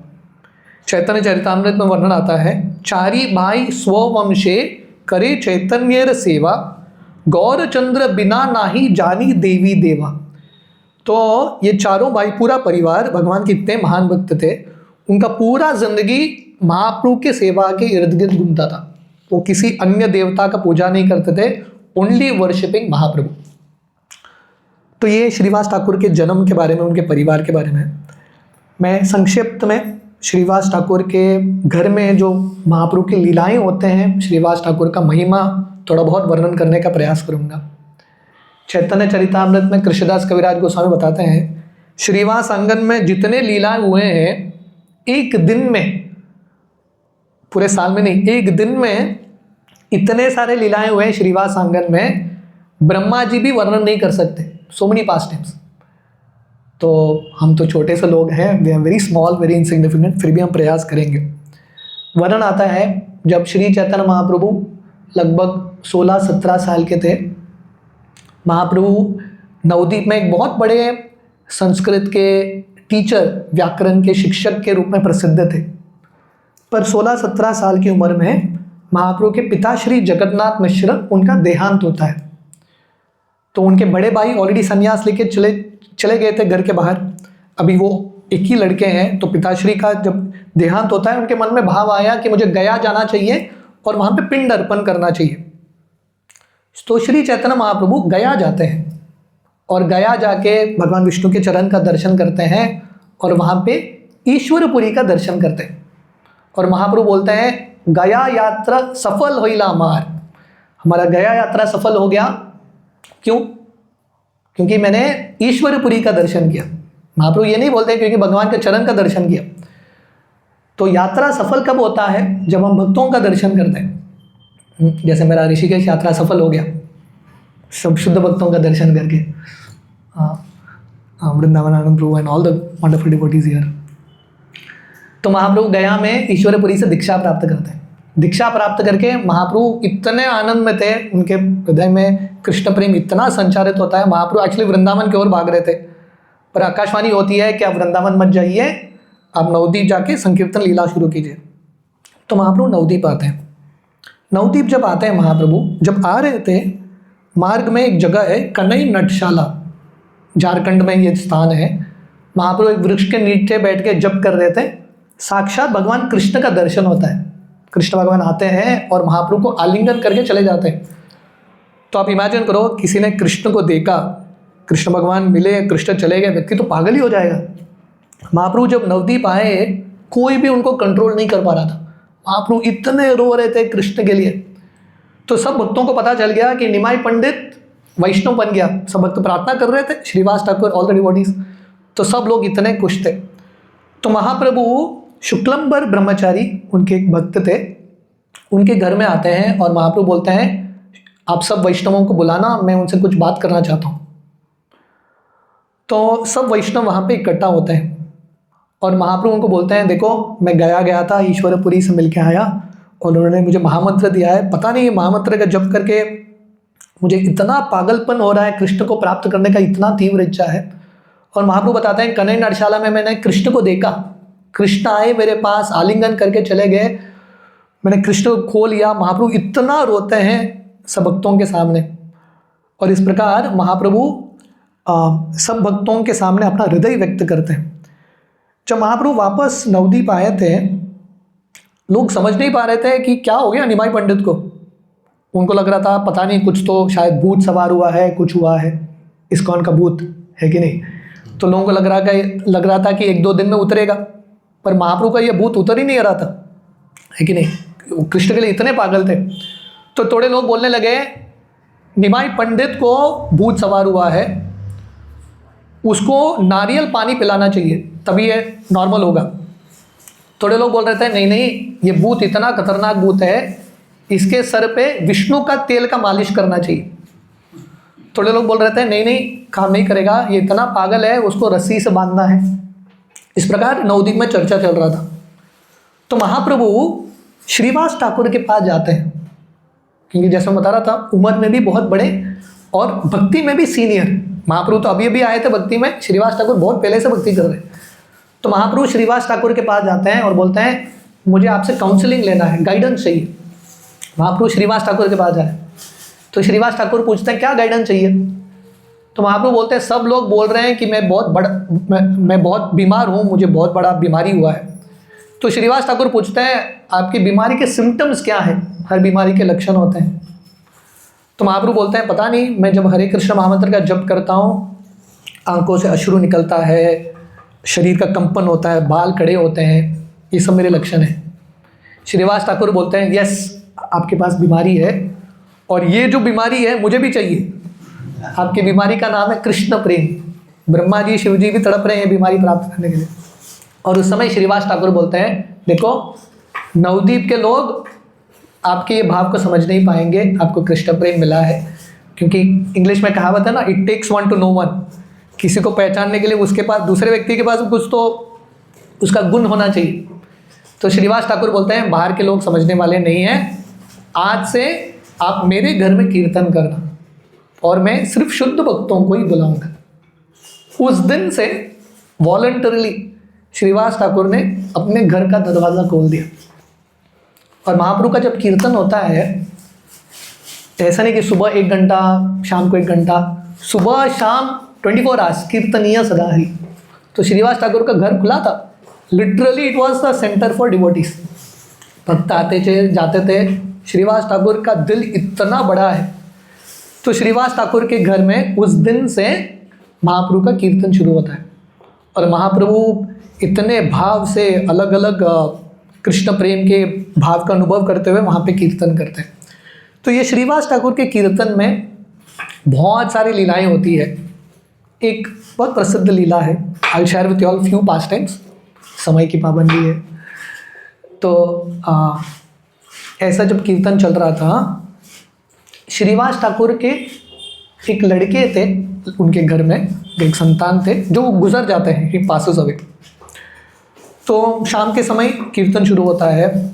A: चैतन्य चरितामृत में वर्णन आता है, चारी भाई स्ववंशे करे चैतन्यर सेवा, गौरचंद्र बिना नाही जानी देवी देवा। तो ये चारों भाई, पूरा परिवार भगवान के इतने महान भक्त थे, उनका पूरा जिंदगी महाप्रभु के सेवा के इर्द गिर्द घूमता था। वो किसी अन्य देवता का पूजा नहीं करते थे, ओनली वर्शिपिंग महाप्रभु। तो ये श्रीवास ठाकुर के जन्म के बारे में, उनके परिवार के बारे में मैं संक्षिप्त में श्रीवास ठाकुर के घर में जो महाप्रभु की लीलाएं होते हैं, श्रीवास ठाकुर का महिमा थोड़ा बहुत वर्णन करने का प्रयास करूंगा। चैतन्य चरितामृत में कृष्णदास कविराज गोस्वामी बताते हैं, श्रीवास आंगन में जितने लीलाएं हुए हैं, एक दिन में, पूरे साल में नहीं, एक दिन में इतने सारे लीलाएं हुए हैं श्रीवास आंगन में, ब्रह्मा जी भी वर्णन नहीं कर सकते। So many pastimes. तो हम तो छोटे से लोग हैं, we are very small, very insignificant, फिर भी हम प्रयास करेंगे। वर्णन आता है, जब श्री चैतन्य महाप्रभु लगभग 16-17 साल के थे, महाप्रभु नवद्वीप में एक बहुत बड़े संस्कृत के टीचर, व्याकरण के शिक्षक के रूप में प्रसिद्ध थे। पर 16-17 साल की उम्र में महाप्रभु के पिता श्री जगन्नाथ मिश्र, उनका देहांत होता है। तो उनके बड़े भाई ऑलरेडी संन्यास लेके चले गए थे घर के बाहर, अभी वो एक ही लड़के हैं। तो पिताश्री का जब देहांत होता है, उनके मन में भाव आया कि मुझे गया जाना चाहिए और वहाँ पे पिंड अर्पण करना चाहिए। तो श्री चैतन्य महाप्रभु गया जाते हैं और गया जाके भगवान विष्णु के चरण का दर्शन करते हैं और वहाँ पे ईश्वरपुरी का दर्शन करते हैं। और महाप्रभु बोलते हैं, गया यात्रा सफल होइला हमारा गया यात्रा सफल हो गया। क्यों? क्योंकि मैंने ईश्वरपुरी का दर्शन किया। महाप्रभु ये नहीं बोलते क्योंकि भगवान के चरण का दर्शन किया। तो यात्रा सफल कब होता है? जब हम भक्तों का दर्शन करते हैं। जैसे मेरा ऋषिकेश यात्रा सफल हो गया सब शुद्ध भक्तों का दर्शन करके। Vrindavan Ananda Prabhu and all the wonderful devotees here. तो महाप्रभु गया में ईश्वरपुरी से दीक्षा प्राप्त करते हैं। दीक्षा प्राप्त करके महाप्रभु इतने आनंद में थे, उनके हृदय में कृष्ण प्रेम इतना संचारित होता है। महाप्रभु एक्चुअली वृंदावन की ओर भाग रहे थे, पर आकाशवाणी होती है कि आप वृंदावन मत जाइए, आप नवद्वीप जाके संकीर्तन लीला शुरू कीजिए। तो महाप्रभु नवद्वीप आते हैं। नवद्वीप जब आते हैं महाप्रभु, जब आ रहे थे, मार्ग में एक जगह है कनई नटशाला, झारखंड में ये स्थान है। महाप्रभु एक वृक्ष के नीचे बैठ के जप कर रहे थे, साक्षात भगवान कृष्ण का दर्शन होता है। कृष्ण भगवान आते हैं और महाप्रभु को आलिंगन करके चले जाते हैं। तो आप इमेजिन करो, किसी ने कृष्ण को देखा, कृष्ण भगवान मिले, कृष्ण चले गए, व्यक्ति तो पागल ही हो जाएगा। महाप्रभु जब नवद्वीप आए, कोई भी उनको कंट्रोल नहीं कर पा रहा था। महाप्रभु इतने रो रहे थे कृष्ण के लिए। तो सब भक्तों को पता चल गया कि निमाई पंडित वैष्णव बन गया। सब भक्त प्रार्थना कर रहे थे, Shrivas Thakur, all the devotees. तो सब लोग इतने खुश थे। तो महाप्रभु शुक्लंबर ब्रह्मचारी, उनके एक भक्त थे, उनके घर में आते हैं और महाप्रभु बोलते हैं, आप सब वैष्णवों को बुलाना, मैं उनसे कुछ बात करना चाहता हूँ। तो सब वैष्णव वहाँ पे इकट्ठा होते हैं और महाप्रभु उनको बोलते हैं, देखो मैं गया था, ईश्वरपुरी से मिल के आया और उन्होंने मुझे महामंत्र दिया है। पता नहीं महामंत्र का जप करके मुझे इतना पागलपन हो रहा है, कृष्ण को प्राप्त करने का इतना तीव्र इच्छा है। और महाप्रभु बताते हैं, कनई नटशाला में मैंने कृष्ण को देखा, कृष्ण आए मेरे पास, आलिंगन करके चले गए, मैंने कृष्ण को खो लिया। महाप्रभु इतना रोते हैं सब भक्तों के सामने। और इस प्रकार महाप्रभु सब भक्तों के सामने अपना हृदय व्यक्त करते हैं। जब महाप्रभु वापस नवद्वीप आए थे, लोग समझ नहीं पा रहे थे कि क्या हो गया निमाई पंडित को। उनको लग रहा था पता नहीं कुछ तो शायद भूत सवार हुआ है, कुछ हुआ है, इस्कॉन का भूत है कि नहीं। तो लोगों को लग रहा था कि 1-2 दिन में उतरेगा, पर महाप्रभु का ये भूत उतर ही नहीं रहा था, है कि नहीं। कृष्ण के लिए इतने पागल थे। तो थोड़े लोग बोलने लगे, निमाई पंडित को भूत सवार हुआ है, उसको नारियल पानी पिलाना चाहिए, तभी ये नॉर्मल होगा। थोड़े लोग बोल रहे थे, नहीं, ये भूत इतना खतरनाक भूत है, इसके सर पे विष्णु का तेल का मालिश करना चाहिए। थोड़े लोग बोल रहे थे नहीं नहीं काम नहीं करेगा, ये इतना पागल है, उसको रस्सी से बांधना है। इस प्रकार नवद्वीप में चर्चा चल रहा था। तो महाप्रभु श्रीवास ठाकुर के पास जाते हैं, क्योंकि जैसे मैं बता रहा था उम्र में भी बहुत बड़े और भक्ति में भी सीनियर। महाप्रभु तो अभी अभी आए थे भक्ति में, श्रीवास ठाकुर बहुत पहले से भक्ति कर रहे हैं। तो महाप्रभु श्रीवास ठाकुर के पास जाते हैं और बोलते हैं मुझे आपसे काउंसलिंग लेना है, गाइडेंस चाहिए। महाप्रभु श्रीवास ठाकुर के पास जाए तो श्रीवास ठाकुर पूछते हैं क्या गाइडेंस चाहिए। तो महाप्रभु बोलते हैं सब लोग बोल रहे हैं कि मैं बहुत बीमार हूँ, मुझे बहुत बड़ा बीमारी हुआ है। तो श्रीवास ठाकुर पूछते हैं आपकी बीमारी के सिम्टम्स क्या हैं, हर बीमारी के लक्षण होते हैं। तो महाप्रभु बोलते हैं पता नहीं, मैं जब हरे कृष्ण महामंत्र का जप करता हूँ आंखों से अश्रु निकलता है, शरीर का कंपन होता है, बाल खड़े होते हैं, ये सब मेरे लक्षण हैं। श्रीवास ठाकुर बोलते हैं यस आपके पास बीमारी है और ये जो बीमारी है मुझे भी चाहिए। आपकी बीमारी का नाम है कृष्ण प्रेम। ब्रह्मा जी शिव जी भी तड़प रहे हैं बीमारी प्राप्त करने के लिए। और उस समय श्रीवास ठाकुर बोलते हैं देखो नवद्वीप के लोग आपके ये भाव को समझ नहीं पाएंगे, आपको कृष्ण प्रेम मिला है। क्योंकि इंग्लिश में कहावत है ना, it takes one to know one. किसी को पहचानने के लिए उसके पास, दूसरे व्यक्ति के पास कुछ तो उसका गुण होना चाहिए। तो श्रीवास ठाकुर बोलते हैं बाहर के लोग समझने वाले नहीं हैं, आज से आप मेरे घर में कीर्तन करना और मैं सिर्फ शुद्ध भक्तों को ही बुलाऊंगा। उस दिन से वॉलंटरली श्रीवास ठाकुर ने अपने घर का दरवाज़ा खोल दिया। और महाप्रभु का जब कीर्तन होता है, ऐसा नहीं कि सुबह 1 घंटा शाम को 1 घंटा, सुबह शाम 24 आवर्स कीर्तनीय सदा ही। तो श्रीवास ठाकुर का घर खुला था, literally it was the centre for devotees. भक्त आते थे जाते थे, श्रीवास ठाकुर का दिल इतना बड़ा है। तो श्रीवास ठाकुर के घर में उस दिन से महाप्रभु का कीर्तन शुरू होता है। और महाप्रभु इतने भाव से अलग अलग कृष्ण प्रेम के भाव का अनुभव करते हुए वहाँ पे कीर्तन करते हैं। तो ये श्रीवास ठाकुर के कीर्तन में बहुत सारी लीलाएं होती है। एक बहुत प्रसिद्ध लीला है, I share with you all few past times, समय की पाबंदी है। तो ऐसा जब कीर्तन चल रहा था, श्रीवास ठाकुर के एक लड़के थे, उनके घर में एक संतान थे जो गुजर जाते हैं, ही पासेस अवे। तो शाम के समय कीर्तन शुरू होता है,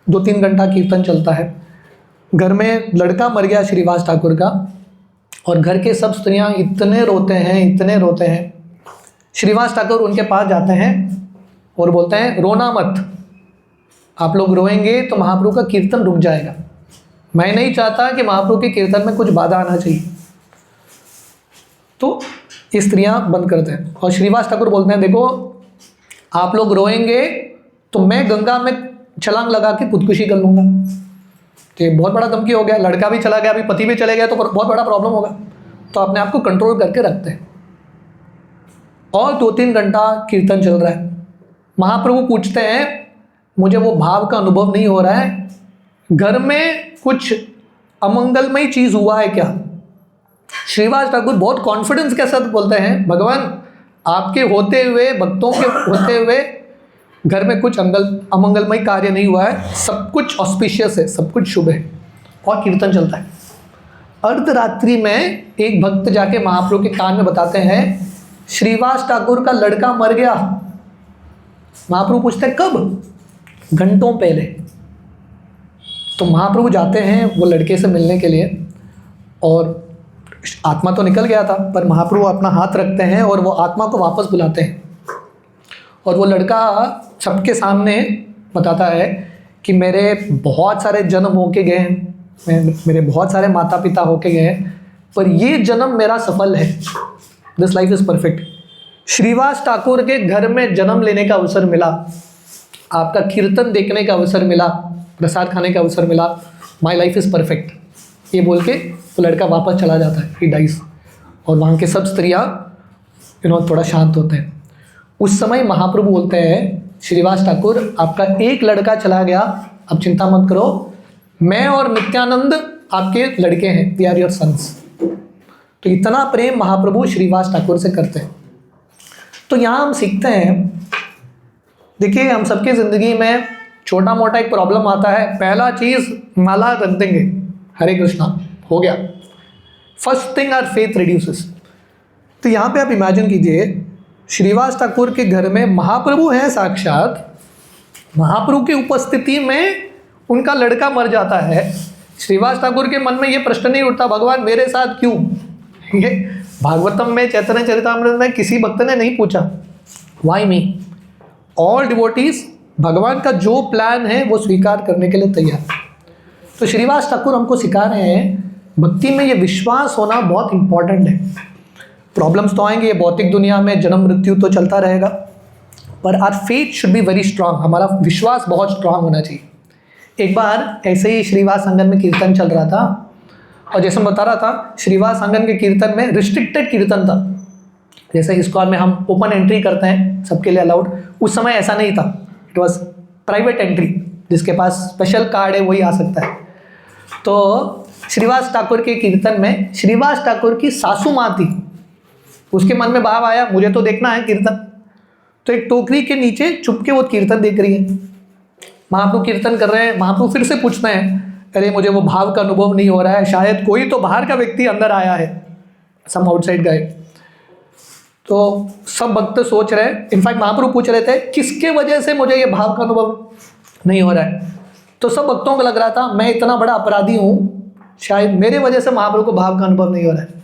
A: 2-3 घंटा कीर्तन चलता है। घर में लड़का मर गया श्रीवास ठाकुर का, और घर के सब स्त्रियां इतने रोते हैं। श्रीवास ठाकुर उनके पास जाते हैं और बोलते हैं रोना मत, आप लोग रोएंगे तो महाप्रभु का कीर्तन रुक जाएगा। मैं नहीं चाहता कि महाप्रभु के कीर्तन में कुछ बाधा आना चाहिए। तो ये स्त्रियां बंद करते हैं और श्रीवास ठाकुर बोलते हैं देखो आप लोग रोएंगे तो मैं गंगा में छलांग लगा के खुदकुशी कर लूँगा। तो ये बहुत बड़ा धमकी हो गया, लड़का भी चला गया, अभी पति भी चले गया तो बहुत बड़ा प्रॉब्लम होगा। तो अपने आप को कंट्रोल करके रखते हैं। और 2-3 घंटा कीर्तन चल रहा है। महाप्रभु पूछते हैं मुझे वो भाव का अनुभव नहीं हो रहा है, घर में कुछ अमंगलमय चीज़ हुआ है क्या? श्रीवास ठाकुर बहुत कॉन्फिडेंस के साथ बोलते हैं भगवान आपके होते हुए, भक्तों के होते हुए घर में कुछ अमंगलमय कार्य नहीं हुआ है, सब कुछ ऑस्पिशियस है, सब कुछ शुभ है। और कीर्तन चलता है। अर्धरात्रि में एक भक्त जाके महाप्रभु के कान में बताते हैं श्रीवास ठाकुर का लड़का मर गया। महाप्रभु पूछते हैं कब? घंटों पहले। तो महाप्रभु जाते हैं वो लड़के से मिलने के लिए, और आत्मा तो निकल गया था, पर महाप्रभु अपना हाथ रखते हैं और वो आत्मा को वापस बुलाते हैं। और वो लड़का सबके सामने बताता है कि मेरे बहुत सारे जन्म होके गए हैं, मेरे बहुत सारे माता पिता होके गए हैं, पर ये जन्म मेरा सफल है, this life is perfect. Shrivas Thakur के घर में जन्म लेने का अवसर मिला, आपका कीर्तन देखने का अवसर मिला, प्रसाद खाने का अवसर मिला, माई लाइफ इज़ परफेक्ट। ये बोल के वो लड़का वापस चला जाता है, ही डाइज। और वहाँ के सब स्त्रियाँ थोड़ा शांत होते हैं। उस समय महाप्रभु बोलते हैं श्रीवास ठाकुर आपका एक लड़का चला गया, अब चिंता मत करो, मैं और नित्यानंद आपके लड़के हैं, वी आर योर सन्स। तो इतना प्रेम महाप्रभु श्रीवास ठाकुर से करते हैं। तो यहाँ हम सीखते हैं, देखिए हम सबके ज़िंदगी में छोटा मोटा एक प्रॉब्लम आता है, पहला चीज़ माला रख देंगे, हरे कृष्णा हो गया। First thing are faith reduces. तो यहाँ पे आप इमेजिन कीजिए, श्रीवास ठाकुर के घर में महाप्रभु हैं साक्षात, महाप्रभु की उपस्थिति में उनका लड़का मर जाता है। श्रीवास ठाकुर के मन में ये प्रश्न नहीं उठता भगवान मेरे साथ क्यों। ये भागवतम में, चैतन्य चरितामृत में किसी भक्त ने नहीं पूछा वाई मी। ऑल डिवोटीज भगवान का जो प्लान है वो स्वीकार करने के लिए तैयार। तो श्रीवास ठाकुर हमको सिखा रहे हैं भक्ति में ये विश्वास होना बहुत इंपॉर्टेंट है। प्रॉब्लम्स तो आएंगे, ये भौतिक दुनिया में जन्म मृत्यु तो चलता रहेगा, per hour faith should be very strong. हमारा विश्वास बहुत स्ट्रांग होना चाहिए। एक बार ऐसे ही श्रीवास आंगन में कीर्तन चल रहा था, और जैसे मैं बता रहा था श्रीवास आंगन के कीर्तन में रिस्ट्रिक्टेड कीर्तन था। जैसे इस्कॉन में हम ओपन एंट्री करते हैं, सबके लिए अलाउड, उस समय ऐसा नहीं था। इट वॉज प्राइवेट एंट्री, जिसके पास स्पेशल कार्ड है वही आ सकता है। तो श्रीवास ठाकुर के कीर्तन में श्रीवास ठाकुर की सासू माँ थी, उसके मन में भाव आया मुझे तो देखना है कीर्तन। तो एक टोकरी के नीचे छुप के वो कीर्तन देख रही है। महाप्रभु कीर्तन कर रहे हैं, महाप्रभु फिर से पूछते हैं अरे मुझे वो भाव का अनुभव नहीं हो रहा है, शायद कोई तो बाहर का व्यक्ति अंदर आया है, सम आउटसाइड गाय। तो सब भक्त सोच रहे हैं, इनफैक्ट महाप्रभु पूछ रहे थे किसके वजह से मुझे ये भाव का अनुभव नहीं हो रहा है। तो सब भक्तों को लग रहा था मैं इतना बड़ा अपराधी हूँ, शायद मेरे वजह से महाप्रभु को भाव का अनुभव नहीं हो रहा है।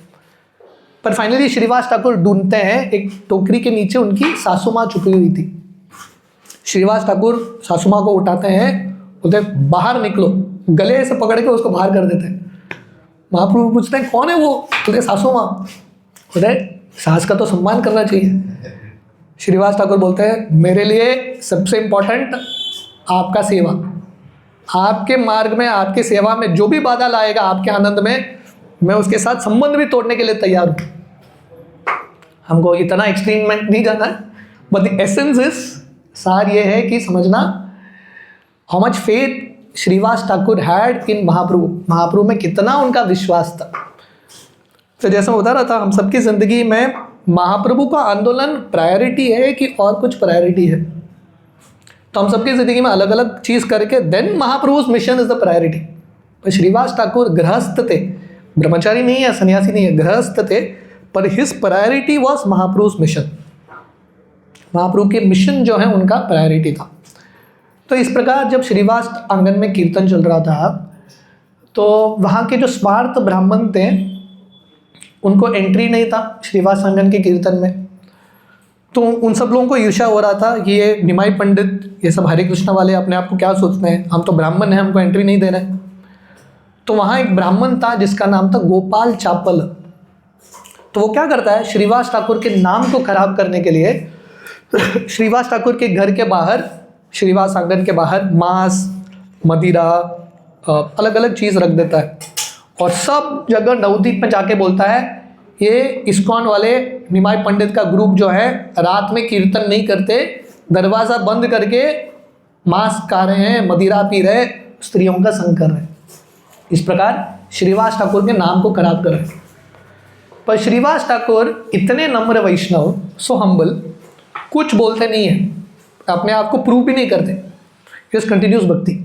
A: पर फाइनली श्रीवास ठाकुर ढूंढते हैं, एक टोकरी के नीचे उनकी सासू माँ छुपी हुई थी। श्रीवास ठाकुर सासू माँ को उठाते हैं, बोलते बाहर निकलो, गले से पकड़ के उसको बाहर कर देते हैं। महाप्रभु पूछते हैं कौन है वो, बोलते सासू माँ। बोलते सास का तो सम्मान करना चाहिए। श्रीवास ठाकुर बोलते हैं मेरे लिए सबसे इम्पोर्टेंट आपका सेवा, आपके मार्ग में, आपकी सेवा में जो भी बाधा लाएगा आपके आनंद में, मैं उसके साथ संबंध भी तोड़ने के लिए तैयार हूँ। हमको इतना एक्सट्रीम में नहीं जाना है, बट द एसेंस इज, सार ये है कि समझना how much faith Srivas Thakur had in Mahaprabhu, Mahaprabhu में कितना उनका विश्वास था। तो जैसे मैं बता रहा था, हम सबकी ज़िंदगी में महाप्रभु का आंदोलन प्रायोरिटी है कि और कुछ प्रायोरिटी है। तो हम सबकी ज़िंदगी में अलग अलग चीज़ करके then Mahaprabhu's mission is the priority. पर श्रीवास ठाकुर गृहस्थ थे, ब्रह्मचारी नहीं है, सन्यासी नहीं है, गृहस्थ थे, पर हिज प्रायोरिटी वॉज महाप्रभु's मिशन। महाप्रभु के मिशन जो है उनका प्रायोरिटी था। तो इस प्रकार जब श्रीवास आंगन में कीर्तन चल रहा था, तो वहाँ के जो स्वार्थ ब्राह्मण थे उनको एंट्री नहीं था श्रीवास आंगन के कीर्तन में। तो उन सब लोगों को ईर्ष्या हो रहा था कि ये निमाई पंडित, ये सब हरे कृष्ण वाले अपने आप को क्या सोचते हैं, हम तो ब्राह्मण हैं, हमको एंट्री नहीं दे रहे। तो वहाँ एक ब्राह्मण था जिसका नाम था गोपाल चापल। तो वो क्या करता है, श्रीवास ठाकुर के नाम को खराब करने के लिए श्रीवास ठाकुर के घर के बाहर, श्रीवास आंगन के बाहर मांस, मदिरा, अलग अलग चीज़ रख देता है, और सब जगह नवदीप में जाके बोलता है ये इस्कॉन वाले निमाई पंडित का ग्रुप जो है रात में कीर्तन नहीं करते, दरवाज़ा बंद करके मांस खा रहे हैं, मदिरा पी रहे, स्त्रियों का संग कर रहे हैं। इस प्रकार श्रीवास ठाकुर के नाम को खराब कर रहे हैं। पर श्रीवास ठाकुर इतने नम्र वैष्णव, सो हम्बल, कुछ बोलते नहीं है, अपने आप को प्रूव भी नहीं करते, जस्ट कंटिन्यूस भक्ति।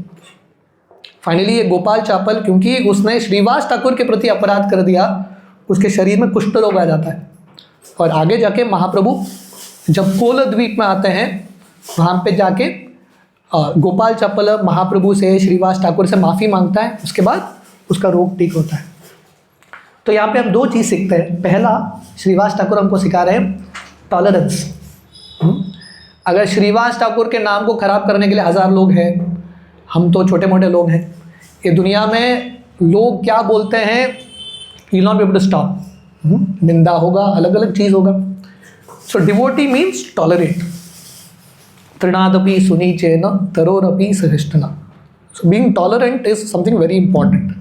A: फाइनली ये गोपाल चापल, क्योंकि उसने श्रीवास ठाकुर के प्रति अपराध कर दिया, उसके शरीर में कुष्ठ रोग आ जाता है। और आगे जाके महाप्रभु जब कोल द्वीप में आते हैं, वहाँ पे जाके गोपाल चापल महाप्रभु से, श्रीवास ठाकुर से माफ़ी मांगता है, उसके बाद उसका रोग ठीक होता है। तो यहाँ पे हम दो चीज़ सीखते हैं। पहला, श्रीवास ठाकुर हमको सिखा रहे हैं टॉलरेंस। अगर श्रीवास ठाकुर के नाम को खराब करने के लिए 1000 लोग हैं, हम तो छोटे मोटे लोग हैं, ये दुनिया में लोग क्या बोलते हैं, you'll not be able to stop। निंदा होगा, अलग अलग चीज़ होगा। So devotee means tolerate. तृणादपि सुनीचेन तरोरपि सहिष्णुना। So being tolerant is something very important.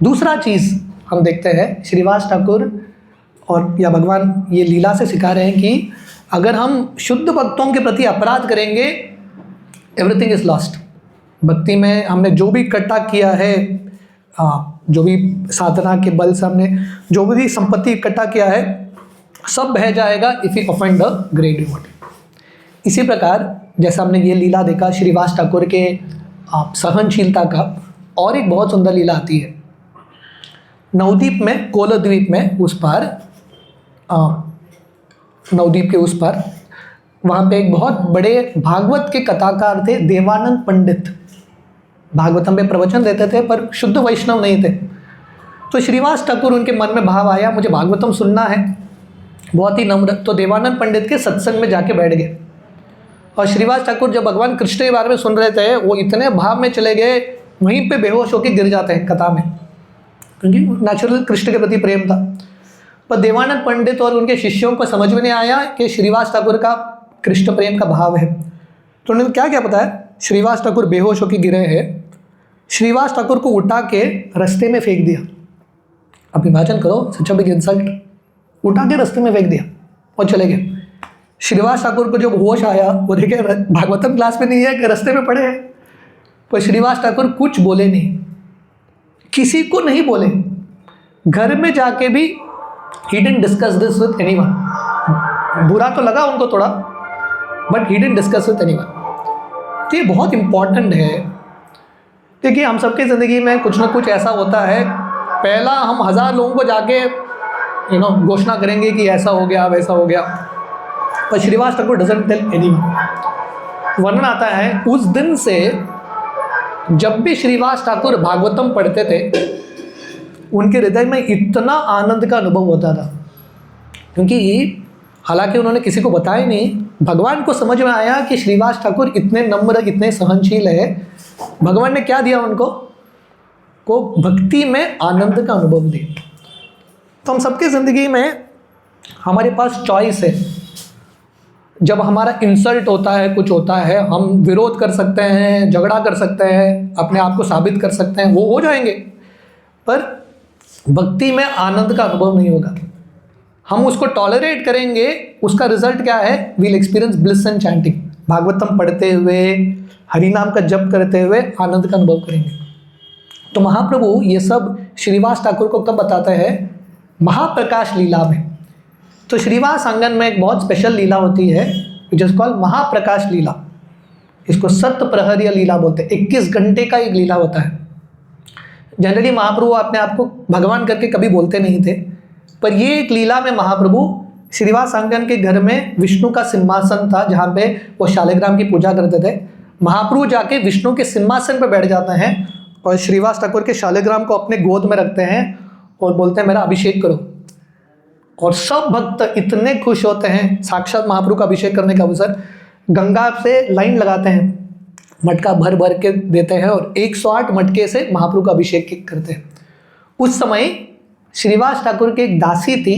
A: दूसरा चीज़ हम देखते हैं, श्रीवास ठाकुर और या भगवान ये लीला से सिखा रहे हैं कि अगर हम शुद्ध भक्तों के प्रति अपराध करेंगे, एवरीथिंग इज लॉस्ट। भक्ति में हमने जो भी इकट्ठा किया है, जो भी साधना के बल से हमने जो भी संपत्ति इकट्ठा किया है, सब बह जाएगा if you offend the great devotee. इसी प्रकार जैसा हमने ये लीला देखा श्रीवास ठाकुर के सहनशीलता का, और एक बहुत सुंदर लीला आती है। नवद्वीप में, कोलद्वीप में उस पार, नवद्वीप के उस पार, वहाँ पे एक बहुत बड़े भागवत के कथाकार थे, देवानंद पंडित। भागवतम में प्रवचन देते थे पर शुद्ध वैष्णव नहीं थे। तो श्रीवास ठाकुर, उनके मन में भाव आया मुझे भागवतम सुनना है, बहुत ही नम्र। तो देवानंद पंडित के सत्संग में जाके बैठ गए। और श्रीवास ठाकुर जब भगवान कृष्ण के बारे में सुन रहे थे, वो इतने भाव में चले गए, वहीं पे बेहोश होकर गिर जाते हैं कथा में, क्योंकि नेचुरल कृष्ण के प्रति प्रेम था। पर देवानंद पंडित और उनके शिष्यों को समझ में नहीं आया कि श्रीवास ठाकुर का कृष्ण प्रेम का भाव है। तो उन्होंने क्या क्या बताया, श्रीवास ठाकुर बेहोश होकर गिरे हैं, श्रीवास ठाकुर को उठा के रास्ते में फेंक दिया। अब इमेजिन करो, सच अ बिग इंसल्ट, उठा के रास्ते में फेंक दिया और चले गए। श्रीवास ठाकुर को जब होश आया, वो देखे भागवतम क्लास में नहीं है कि रास्ते में पड़े हैं, पर श्रीवास ठाकुर कुछ बोले नहीं, किसी को नहीं बोले। घर में जाके भी he didn't discuss this with anyone। बुरा तो लगा उनको थोड़ा, but he didn't discuss with anyone। तो ये बहुत इम्पॉर्टेंट है। देखिए, हम सबके ज़िंदगी में कुछ ना कुछ ऐसा होता है, पहला हम 1000 लोगों को जाके घोषणा करेंगे कि ऐसा हो गया, वैसा हो गया, पर Srivas Thakur doesn't tell anyone. वर्णन आता है, उस दिन से जब भी श्रीवास ठाकुर भागवतम पढ़ते थे, उनके हृदय में इतना आनंद का अनुभव होता था, क्योंकि हालांकि उन्होंने किसी को बताया नहीं, भगवान को समझ में आया कि श्रीवास ठाकुर इतने नम्र, इतने सहनशील है। भगवान ने क्या दिया उनको को भक्ति में आनंद का अनुभव दिया। तो हम सबके ज़िंदगी में हमारे पास चॉइस है। जब हमारा इंसल्ट होता है, कुछ होता है, हम विरोध कर सकते हैं, झगड़ा कर सकते हैं, अपने आप को साबित कर सकते हैं, वो हो जाएंगे, पर भक्ति में आनंद का अनुभव नहीं होगा। हम उसको टॉलरेट करेंगे, उसका रिजल्ट क्या है, we'll experience bliss and chanting. Bhagavatam पढ़ते हुए, हरि नाम का जप करते हुए आनंद का अनुभव करेंगे। तो महाप्रभु ये सब श्रीवास ठाकुर को कब बताते हैं, महाप्रकाश लीला में। तो श्रीवास आंगन में एक बहुत स्पेशल लीला होती है, विच इज कॉल्ड महाप्रकाश लीला। इसको सत्य प्रहरीय लीला बोलते हैं। 21 घंटे का एक लीला होता है। जनरली महाप्रभु अपने आप को भगवान करके कभी बोलते नहीं थे, पर ये एक लीला में महाप्रभु श्रीवास आंगन के घर में विष्णु का सिंहासन था, जहाँ पे वो शालिग्राम की पूजा करते थे। महाप्रभु जाके विष्णु के सिंहासन पर बैठ जाते हैं और श्रीवास ठाकुर के शालिग्राम को अपने गोद में रखते हैं और बोलते हैं मेरा अभिषेक करो। और सब भक्त इतने खुश होते हैं, साक्षात महाप्रभु का अभिषेक करने का अवसर, गंगा से लाइन लगाते हैं, मटका भर भर के देते हैं और 108 मटके से महाप्रभु का अभिषेक करते हैं। उस समय श्रीवास ठाकुर की एक दासी थी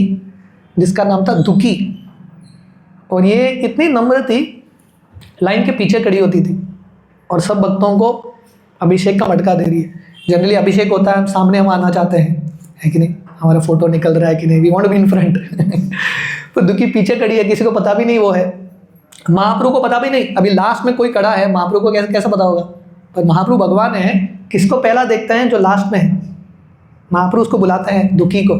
A: जिसका नाम था दुखी, और ये इतनी नम्र थी, लाइन के पीछे खड़ी होती थी और सब भक्तों को अभिषेक का मटका दे रही है। जनरली अभिषेक होता है, सामने हम आना चाहते हैं, है कि नहीं, हमारा फोटो निकल रहा है कि नहीं, we want to be in front. पर दुखी पीछे खड़ी है, किसी को पता भी नहीं वो है, महाप्रभु को पता भी नहीं। अभी लास्ट में कोई खड़ा है, महाप्रभु को कैसे पता होगा, पर महाप्रभु भगवान है, किसको पहला देखते हैं, जो लास्ट में है। महाप्रभु उसको बुलाते हैं दुखी को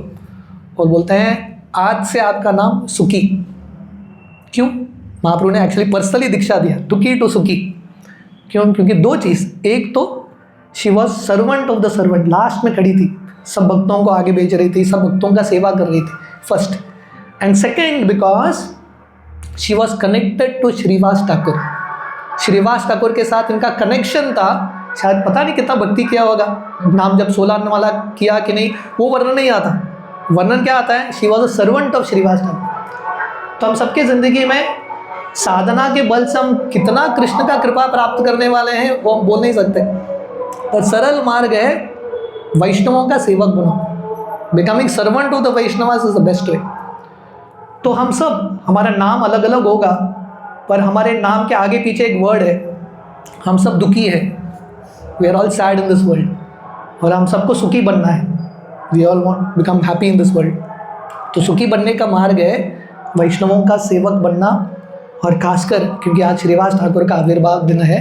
A: और बोलते हैं आज से आपका नाम सुखी। क्यों? महाप्रभु ने एक्चुअली पर्सनली दीक्षा दिया, दुखी टू सुखी। क्यों? क्योंकि दो चीज़, एक तो she was servant of the servant, last में खड़ी थी, सब भक्तों को आगे भेज रही थी, सब भक्तों का सेवा कर रही थी, first. And second, because she was connected to Srivas Thakur. Srivas Thakur के साथ इनका कनेक्शन था, शायद पता नहीं कितना भक्ति किया होगा, नाम जब 16 वाला किया कि नहीं, वो वर्णन नहीं आता। वर्णन क्या आता है, she was a servant of Srivas Thakur. तो हम सबके ज़िंदगी में साधना के बल से हम कितना कृष्ण का कृपा प्राप्त करने वाले हैं वो हम बोल नहीं सकते, पर सरल मार्ग है, वैष्णवों का सेवक बनो। Becoming servant of the Vaishnavas is the best way. तो हम सब, हमारा नाम अलग अलग होगा, पर हमारे नाम के आगे पीछे एक वर्ड है, हम सब दुखी है, we are all sad in this world, और हम सबको सुखी बनना है, we all want become happy in this world. तो सुखी बनने का मार्ग है वैष्णवों का सेवक बनना, और खासकर क्योंकि आज श्रीवास ठाकुर का आविर्भाव दिन है,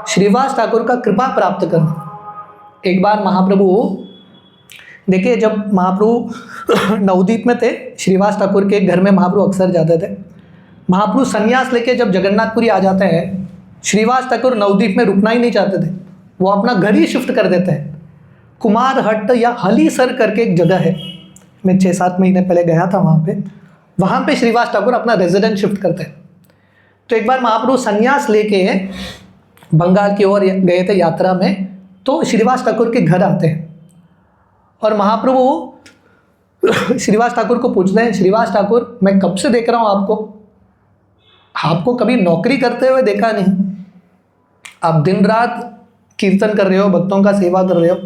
A: श्रीवास ठाकुर का कृपा प्राप्त करना। एक बार महाप्रभु, देखिए जब महाप्रभु नवद्वीप में थे, श्रीवास ठाकुर के घर में महाप्रभु अक्सर जाते थे। महाप्रभु संन्यास लेके जब जगन्नाथपुरी आ जाते हैं, श्रीवास ठाकुर नवद्वीप में रुकना ही नहीं चाहते थे, वो अपना घर ही शिफ्ट कर देते हैं कुमार हट्ट या हलीसर करके एक जगह है, मैं 6-7 महीने पहले गया था वहाँ पे श्रीवास ठाकुर अपना रेजिडेंट शिफ्ट करते हैं। तो एक बार महाप्रभु संन्यास लेके बंगाल की ओर गए थे यात्रा में, तो श्रीवास ठाकुर के घर आते हैं और महाप्रभु श्रीवास ठाकुर को पूछते हैं, श्रीवास ठाकुर मैं कब से देख रहा हूँ आपको कभी नौकरी करते हुए देखा नहीं, आप दिन रात कीर्तन कर रहे हो, भक्तों का सेवा कर रहे हो,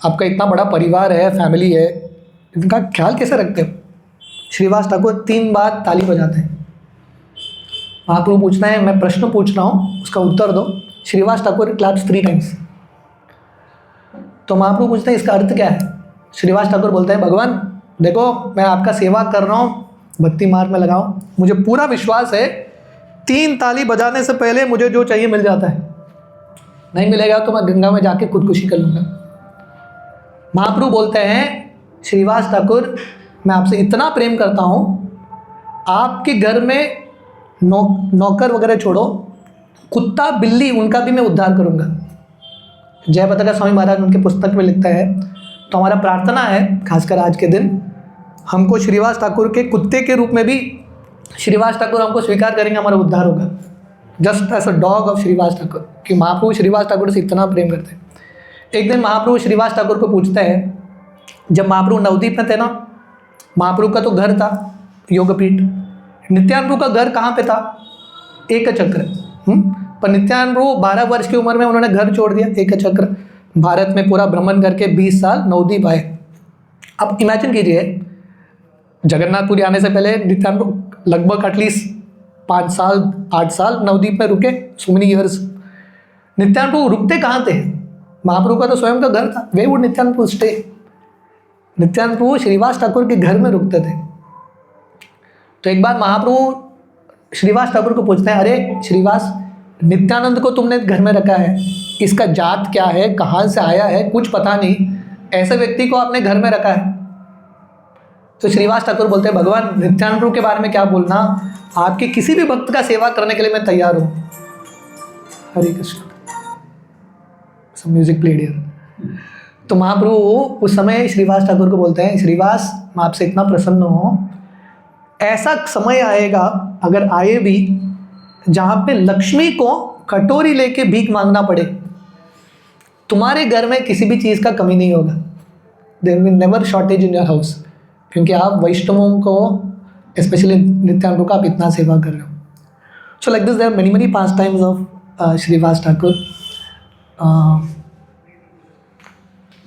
A: आपका इतना बड़ा परिवार है, फैमिली है, इनका ख्याल कैसे रखते हो? श्रीवास ठाकुर 3 बार ताली बजाते हैं। महाप्रभु पूछते हैं, मैं प्रश्न पूछ रहा हूँ, उसका उत्तर दो। Srivas Thakur claps 3 times. तो महाप्रभु पूछते हैं, इसका अर्थ क्या है? श्रीवास ठाकुर बोलते हैं, भगवान देखो मैं आपका सेवा कर रहा हूँ, भक्ति मार्ग में लगाओ, मुझे पूरा विश्वास है 3 ताली बजाने से पहले मुझे जो चाहिए मिल जाता है, नहीं मिलेगा तो मैं गंगा में जाके खुदकुशी कर लूँगा। महाप्रभु बोलते हैं, श्रीवास ठाकुर मैं आपसे इतना प्रेम करता हूँ, आपके घर में नौकर वगैरह छोड़ो, कुत्ता बिल्ली उनका भी मैं उद्धार करूँगा। जय पताका स्वामी महाराज उनके पुस्तक में लिखता है, तो हमारा प्रार्थना है खासकर आज के दिन हमको श्रीवास ठाकुर के कुत्ते के रूप में भी श्रीवास ठाकुर हमको स्वीकार करेंगे, हमारा उद्धार होगा। Just as a dog of Srivas Thakur, कि महाप्रभु श्रीवास ठाकुर से इतना प्रेम करते हैं। एक दिन महाप्रभु श्रीवास ठाकुर को पूछते हैं, जब महाप्रभु नवद्वीप में थे ना, महाप्रभु का तो घर था योगपीठ, नित्यानंद प्रभु का घर कहाँ पे था? एक चक्र। पर नित्यानंद प्रभु 12 वर्ष की उम्र में उन्होंने घर छोड़ दिया, एक चक्र, भारत में पूरा भ्रमण करके 20 साल नवद्वीप आए। अब इमेजिन कीजिए, जगन्नाथपुरी आने से पहले नित्यानंद प्रभु लगभग एटलीस्ट 5 साल 8 साल नवद्वीप में रुके, सो मेनी ईयर्स। नित्यानंद प्रभु रुकते कहाँ थे? महाप्रभु का तो स्वयं का घर था, where would Nityananda Prabhu stay? Nityananda Prabhu Srivas Thakur के घर में रुकते थे। तो एक बार महाप्रभु श्रीवास ठाकुर को पूछते हैं, अरे श्रीवास, नित्यानंद को तुमने घर में रखा है, इसका जात क्या है, कहाँ से आया है, कुछ पता नहीं, ऐसे व्यक्ति को आपने घर में रखा है। तो श्रीवास ठाकुर बोलते हैं, भगवान नित्यानंद प्रभु के बारे में क्या बोलना, आपके किसी भी भक्त का सेवा करने के लिए मैं तैयार हूँ। Hare Krishna. Some music played here. तो महाप्रभु उस समय श्रीवास ठाकुर को बोलते हैं, श्रीवास मैं आपसे इतना प्रसन्न हूँ, ऐसा समय आएगा, अगर आए भी, जहाँ पे लक्ष्मी को कटोरी लेके भीख मांगना पड़े, तुम्हारे घर में किसी भी चीज़ का कमी नहीं होगा। There will never shortage in your house, क्योंकि आप वैष्णवों को, स्पेशली नित्यानंद प्रभु का आप इतना सेवा कर रहे हो। So like this there are many pastimes of Srivas Thakur.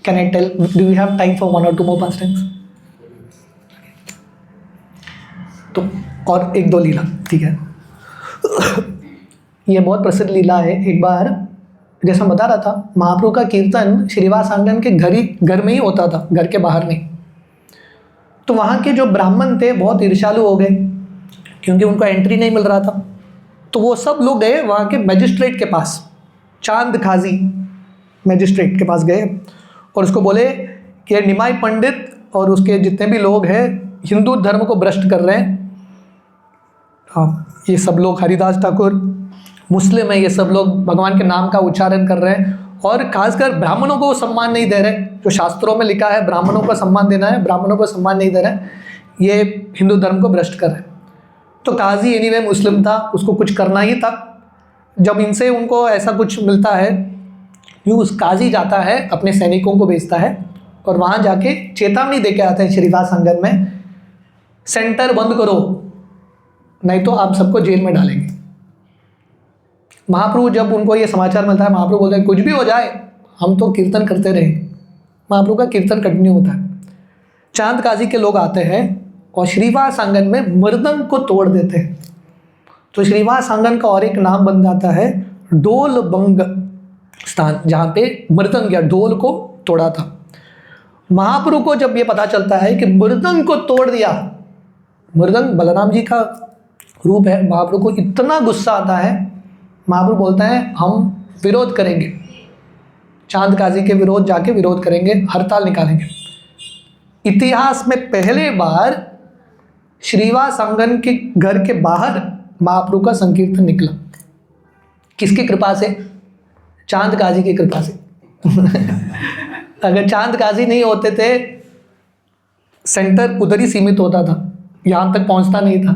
A: Can I tell, do we have time for 1 or 2 more pastimes? तो और 1-2 लीला, ठीक है। ये बहुत प्रसिद्ध लीला है। एक बार जैसा मैं बता रहा था, महाप्रभु का कीर्तन श्रीवास आंगन के घर में ही होता था, घर के बाहर नहीं। तो वहाँ के जो ब्राह्मण थे बहुत ईर्ष्यालु हो गए, क्योंकि उनको एंट्री नहीं मिल रहा था। तो वो सब लोग गए वहाँ के मैजिस्ट्रेट के पास, चांद खाजी मैजिस्ट्रेट के पास गए और उसको बोले कि ये निमाई पंडित और उसके जितने भी लोग हैं हिंदू धर्म को भ्रष्ट कर रहे हैं। हाँ, ये सब लोग, हरिदास ठाकुर मुस्लिम है, ये सब लोग भगवान के नाम का उच्चारण कर रहे हैं और खासकर ब्राह्मणों को सम्मान नहीं दे रहे। जो शास्त्रों में लिखा है ब्राह्मणों को सम्मान देना है, ब्राह्मणों को सम्मान नहीं दे रहे, ये हिंदू धर्म को भ्रष्ट कर रहे हैं। तो काजी एनीवे मुस्लिम था, उसको कुछ करना ही था। जब इनसे उनको ऐसा कुछ मिलता है, यूँ काजी जाता है, अपने सैनिकों को भेजता है और वहाँ जाके चेतावनी दे के आता है श्रीवास आंगन में, सेंटर बंद करो नहीं तो आप सबको जेल में डालेंगे। महाप्रभु जब उनको ये समाचार मिलता है, महाप्रभु बोलते हैं कुछ भी हो जाए हम तो कीर्तन करते रहेंगे। महाप्रभु का कीर्तन कंटिन्यू होता है। चांद काजी के लोग आते हैं और श्रीवास आंगन में मृदंग को तोड़ देते हैं। तो श्रीवास आंगन का और एक नाम बन जाता है डोल बंग स्थान, जहाँ पे मृदंग या ढोल को तोड़ा था। महाप्रभु को जब ये पता चलता है कि मृदंग को तोड़ दिया, मृदंग बलराम जी का रूप है, महाप्रभु को इतना गुस्सा आता है, महाप्रभु बोलता है हम विरोध करेंगे, चांद काजी के विरोध जाके विरोध करेंगे, हड़ताल निकालेंगे। इतिहास में पहले बार श्रीवास आंगन के घर के बाहर महाप्रभु का संकीर्तन निकला। किसकी कृपा से? चांद काजी की कृपा से। अगर चांद काजी नहीं होते थे, सेंटर उधर ही सीमित होता था, यहाँ तक पहुँचता नहीं था।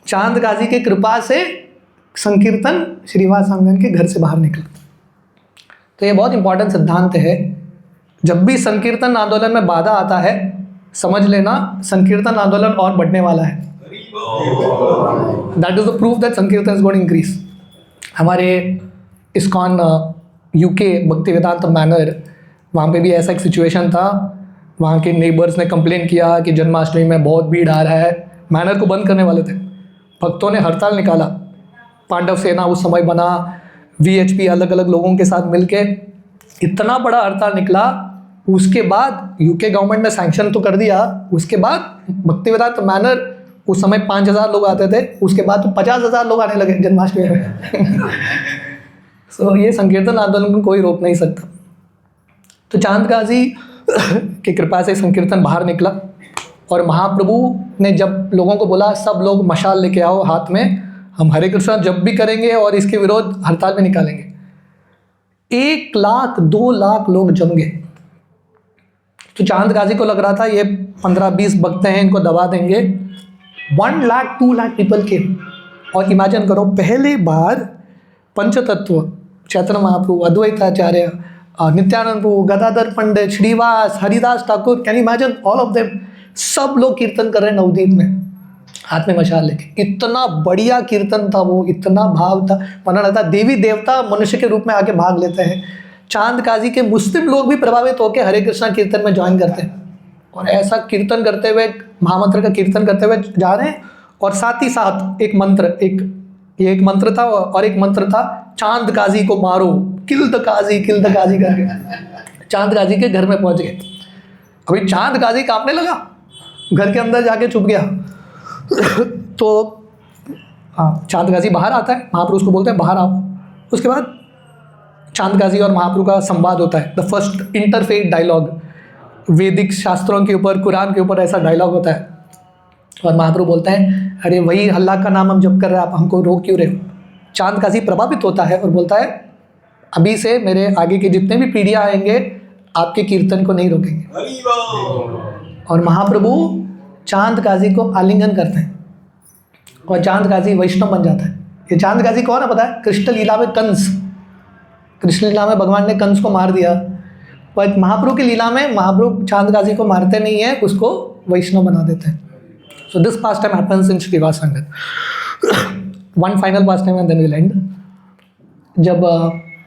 A: चांद काजी की कृपा से संकीर्तन श्रीवास आंगन के घर से बाहर निकला। तो ये बहुत इंपॉर्टेंट सिद्धांत है। जब भी संकीर्तन आंदोलन में बाधा आता है, समझ लेना संकीर्तन आंदोलन और बढ़ने वाला है। That is the proof that संकीर्तन इज गोइंग टू इंक्रीज। हमारे इस्कॉन यूके भक्ति वेदांत मैनर, वहाँ पे भी ऐसा एक सिचुएशन था। वहाँ के नेबर्स ने कंप्लेन किया कि जन्माष्टमी में बहुत भीड़ आ रहा है, मैनर को बंद करने वाले थे। भक्तों ने हड़ताल निकाला, पांडव सेना उस समय बना, VHP अलग अलग लोगों के साथ मिलके इतना बड़ा हड़ताल निकला। उसके बाद यूके गवर्नमेंट ने सैंक्शन तो कर दिया, उसके बाद भक्ति वेदांत मैनर, उस समय 5000 लोग आते थे, उसके बाद तो 50,000 लोग आने लगे जन्माष्टमी में। सो ये संकीर्तन आंदोलन को कोई रोक नहीं सकता। तो चांद काजी की कृपा से संकीर्तन बाहर निकला और महाप्रभु ने जब लोगों को बोला सब लोग मशाल लेके आओ हाथ में, हम हरे कृष्णा जब भी करेंगे और इसके विरोध हड़ताल में निकालेंगे। 1 लाख 2 लाख लोग जम गए। तो चांद काजी को लग रहा था ये 15-20 भक्त हैं, इनको दबा देंगे। 1 लाख 2 लाख पीपल के। और इमेजिन करो, पहली बार Panchatattva Chaitanya Mahaprabhu, Advaitacharya, Nityananda Prabhu, Gadadhar Pandit, Srivas, Haridas Thakur, can imagine all of them, सब लोग कीर्तन कर रहे हैं नवदीप में हाथ में मशाल लेके। इतना बढ़िया कीर्तन था वो, इतना भाव था। वर्णन था देवी देवता मनुष्य के रूप में आके भाग लेते हैं। चांद काजी के मुस्लिम लोग भी प्रभावित होकर हरे कृष्णा कीर्तन में ज्वाइन करते हैं और ऐसा कीर्तन करते हुए, महामंत्र का कीर्तन करते हुए जा रहे हैं। और साथ ही साथ एक मंत्र, एक मंत्र था और एक मंत्र था चांद काजी को मारो, किल द काजी करके चांद काजी के घर में पहुंच गए। अभी चांद काजी कांपने लगा, घर के अंदर जाके छुप गया। तो चांद काजी बाहर आता है, महाप्रभु उसको बोलते हैं बाहर आओ। उसके बाद चांद काजी और महाप्रभु का संवाद होता है, द फर्स्ट इंटरफेथ डायलॉग। वैदिक शास्त्रों के ऊपर, कुरान के ऊपर ऐसा डायलॉग होता है। और महाप्रभु बोलते हैं अरे वही अल्लाह का नाम हम जप कर रहे हैं, आप हमको रोक क्यों रहे हो। चांद काजी प्रभावित होता है और बोलता है अभी से मेरे आगे के जितने भी पीढ़ियाँ आएंगे आपके कीर्तन को नहीं रोकेंगे। और महाप्रभु चांद काजी को आलिंगन करते हैं और चांद काजी वैष्णव बन जाता है। ये चांद काजी कौन है पता है? कृष्ण लीला में कंस, कृष्ण लीला में भगवान ने कंस को मार दिया, पर महाप्रभु की लीला में महाप्रभु चांद काजी को मारते नहीं है, उसको वैष्णव बना देते हैं। So this pastime happens in Srivas संगत। One final pastime and then will end. जब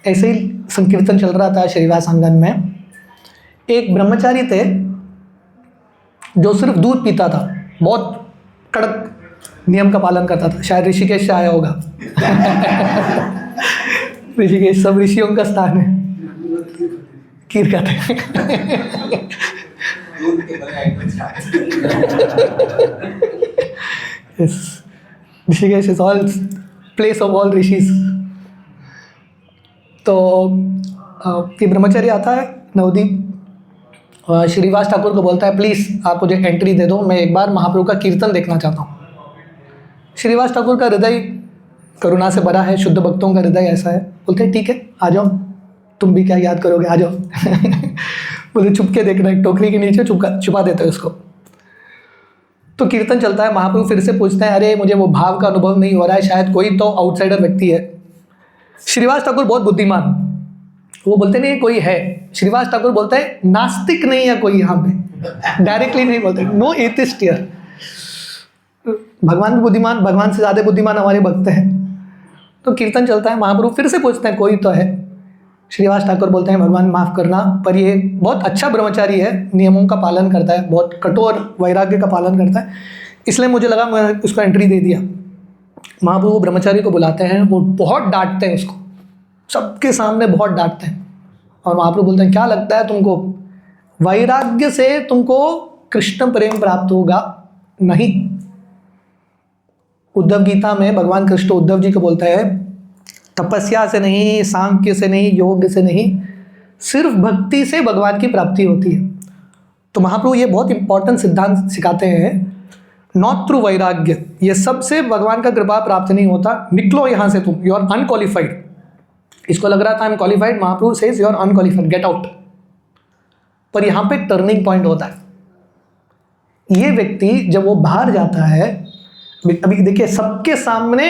A: ऐसे ही संकीर्तन चल रहा था श्रीवास आंगन में, एक ब्रह्मचारी थे जो सिर्फ दूध पीता था, बहुत कड़क नियम का पालन करता था। शायद ऋषिकेश से आया होगा। ऋषिकेश सब ऋषियों का स्थान है, खीर खाते हैं। Yes. Rishikesh is all place of all rishis. तो ये ब्रह्मचारी आता है नवदीप, श्रीवास ठाकुर को बोलता है प्लीज़ आप मुझे एंट्री दे दो, मैं एक बार महाप्रभु का कीर्तन देखना चाहता हूँ। श्रीवास ठाकुर का हृदय करुणा से भरा है, शुद्ध भक्तों का हृदय ऐसा है। बोलते हैं ठीक है आ जाओ, तुम भी क्या याद करोगे, आ जाओ। बोले छुपके देखना, एक टोकरी के नीचे छुपा देते हैं उसको। तो कीर्तन चलता है, महाप्रभु फिर से पूछते हैं अरे मुझे वो भाव का अनुभव नहीं हो रहा है, शायद कोई तो आउटसाइडर व्यक्ति है। श्रीवास ठाकुर बहुत बुद्धिमान, वो बोलते नहीं कोई है। श्रीवास ठाकुर बोलते हैं नास्तिक नहीं है कोई यहाँ पे, डायरेक्टली नहीं बोलते, नो एथिस्ट हियर। भगवान भी बुद्धिमान, भगवान से ज़्यादा बुद्धिमान हमारे भक्त हैं। तो कीर्तन चलता है, महाप्रभु फिर से पूछते हैं कोई तो है। श्रीवास ठाकुर बोलते हैं भगवान माफ़ करना, पर ये बहुत अच्छा ब्रह्मचारी है, नियमों का पालन करता है, बहुत कठोर वैराग्य का पालन करता है, इसलिए मुझे लगा मैं उसको एंट्री दे दिया। महाप्रभु ब्रह्मचारी को बुलाते हैं, वो बहुत डांटते हैं उसको, सबके सामने बहुत डांटते हैं। और महाप्रभु बोलते हैं क्या लगता है तुमको, वैराग्य से तुमको कृष्ण प्रेम प्राप्त होगा? नहीं। उद्धव गीता में भगवान कृष्ण उद्धव जी को बोलता है तपस्या से नहीं, सांख्य से नहीं, योग से नहीं, सिर्फ भक्ति से भगवान की प्राप्ति होती है। तो महाप्रभु ये बहुत इंपॉर्टेंट सिद्धांत सिखाते हैं, नॉट थ्रू वैराग्य, ये सबसे भगवान का कृपा प्राप्त नहीं होता। निकलो यहाँ से तुम, यू आर अनक्वालिफाइड। इसको लग रहा था I am qualified, Mahaprabhu says you are unqualified, get out. पर यहाँ पे टर्निंग पॉइंट होता है। ये व्यक्ति जब वो बाहर जाता है, अभी देखिए सबके सामने